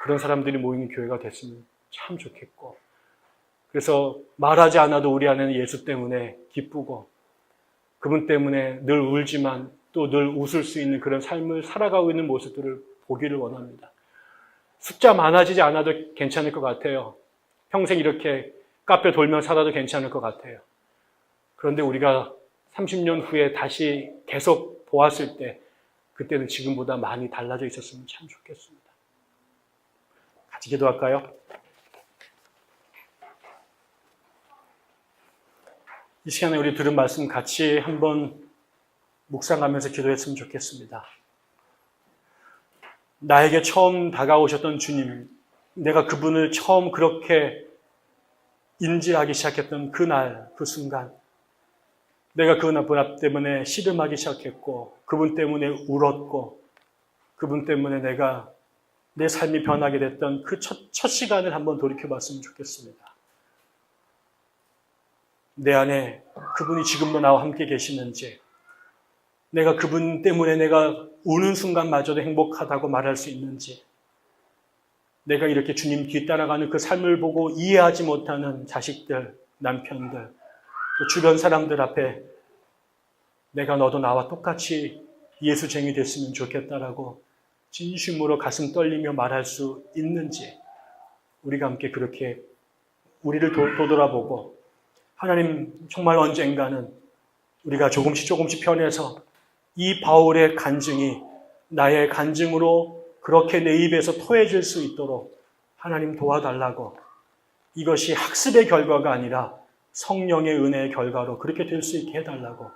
그런 사람들이 모이는 교회가 됐으면 참 좋겠고, 그래서 말하지 않아도 우리 안에는 예수 때문에 기쁘고 그분 때문에 늘 울지만 또 늘 웃을 수 있는 그런 삶을 살아가고 있는 모습들을 보기를 원합니다. 숫자 많아지지 않아도 괜찮을 것 같아요. 평생 이렇게 카페 돌며 살아도 괜찮을 것 같아요. 그런데 우리가 30년 후에 다시 계속 보았을 때 그때는 지금보다 많이 달라져 있었으면 참 좋겠습니다. 같이 기도할까요? 이 시간에 우리 들은 말씀 같이 한번 묵상하면서 기도했으면 좋겠습니다. 나에게 처음 다가오셨던 주님, 내가 그분을 처음 그렇게 인지하기 시작했던 그날, 그 순간, 내가 그분 때문에 씨름하기 시작했고, 그분 때문에 울었고, 그분 때문에 내가 내 삶이 변하게 됐던 그 첫 시간을 한번 돌이켜봤으면 좋겠습니다. 내 안에 그분이 지금도 나와 함께 계시는지, 내가 그분 때문에 내가 우는 순간마저도 행복하다고 말할 수 있는지, 내가 이렇게 주님 뒤따라가는 그 삶을 보고 이해하지 못하는 자식들, 남편들, 또 주변 사람들 앞에 내가 너도 나와 똑같이 예수쟁이 됐으면 좋겠다라고 진심으로 가슴 떨리며 말할 수 있는지 우리가 함께 그렇게 우리를 돌아보고 하나님 정말 언젠가는 우리가 조금씩 변해서 이 바울의 간증이 나의 간증으로 그렇게 내 입에서 토해질 수 있도록 하나님 도와달라고, 이것이 학습의 결과가 아니라 성령의 은혜의 결과로 그렇게 될 수 있게 해달라고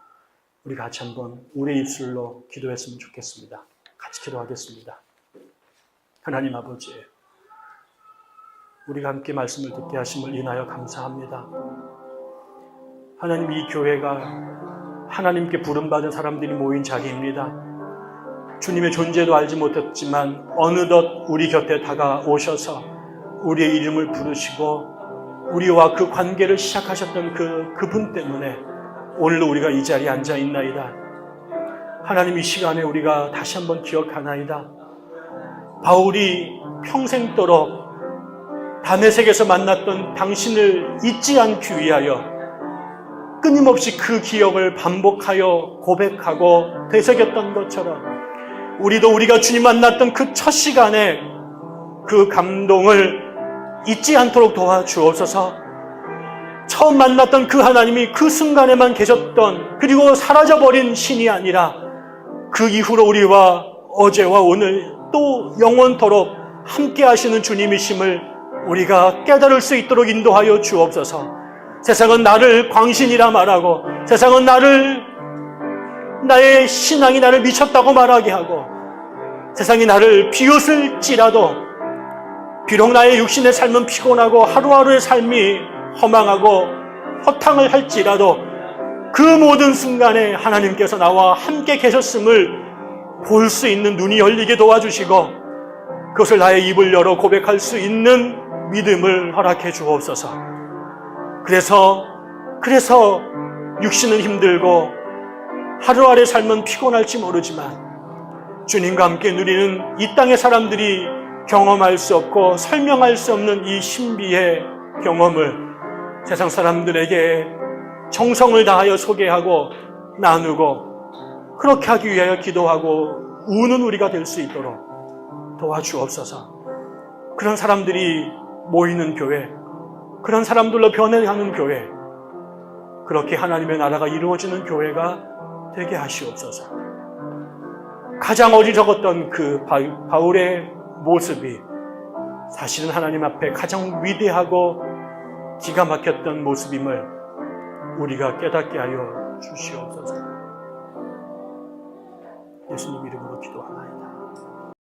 우리 같이 한번 우리 입술로 기도했으면 좋겠습니다. 같이 기도하겠습니다. 하나님 아버지, 우리가 함께 말씀을 듣게 하심을 인하여 감사합니다. 하나님, 이 교회가 하나님께 부름받은 사람들이 모인 자리입니다. 주님의 존재도 알지 못했지만 어느덧 우리 곁에 다가오셔서 우리의 이름을 부르시고 우리와 그 관계를 시작하셨던 그분 때문에 오늘도 우리가 이 자리에 앉아 있나이다. 하나님, 이 시간에 우리가 다시 한번 기억하나이다. 바울이 평생도록 다메섹에서 만났던 당신을 잊지 않기 위하여 끊임없이 그 기억을 반복하여 고백하고 되새겼던 것처럼 우리도 우리가 주님 만났던 그 첫 시간에 그 감동을 잊지 않도록 도와주옵소서. 처음 만났던 그 하나님이 그 순간에만 계셨던, 그리고 사라져버린 신이 아니라 그 이후로 우리와 어제와 오늘 또 영원토록 함께 하시는 주님이심을 우리가 깨달을 수 있도록 인도하여 주옵소서. 세상은 나를 광신이라 말하고, 세상은 나의 신앙이 나를 미쳤다고 말하게 하고, 세상이 나를 비웃을지라도 비록 나의 육신의 삶은 피곤하고 하루하루의 삶이 허망하고 허탕을 할지라도 그 모든 순간에 하나님께서 나와 함께 계셨음을 볼 수 있는 눈이 열리게 도와주시고 그것을 나의 입을 열어 고백할 수 있는 믿음을 허락해 주옵소서. 그래서 육신은 힘들고 하루하루의 삶은 피곤할지 모르지만 주님과 함께 누리는 이 땅의 사람들이 경험할 수 없고 설명할 수 없는 이 신비의 경험을 세상 사람들에게 정성을 다하여 소개하고 나누고 그렇게 하기 위하여 기도하고 우는 우리가 될 수 있도록 도와주옵소서. 그런 사람들이 모이는 교회, 그런 사람들로 변해가는 교회, 그렇게 하나님의 나라가 이루어지는 교회가 되게 하시옵소서. 가장 어리석었던 그 바울의 모습이 사실은 하나님 앞에 가장 위대하고 기가 막혔던 모습임을 우리가 깨닫게 하여 주시옵소서. 예수님 이름으로 기도하나요?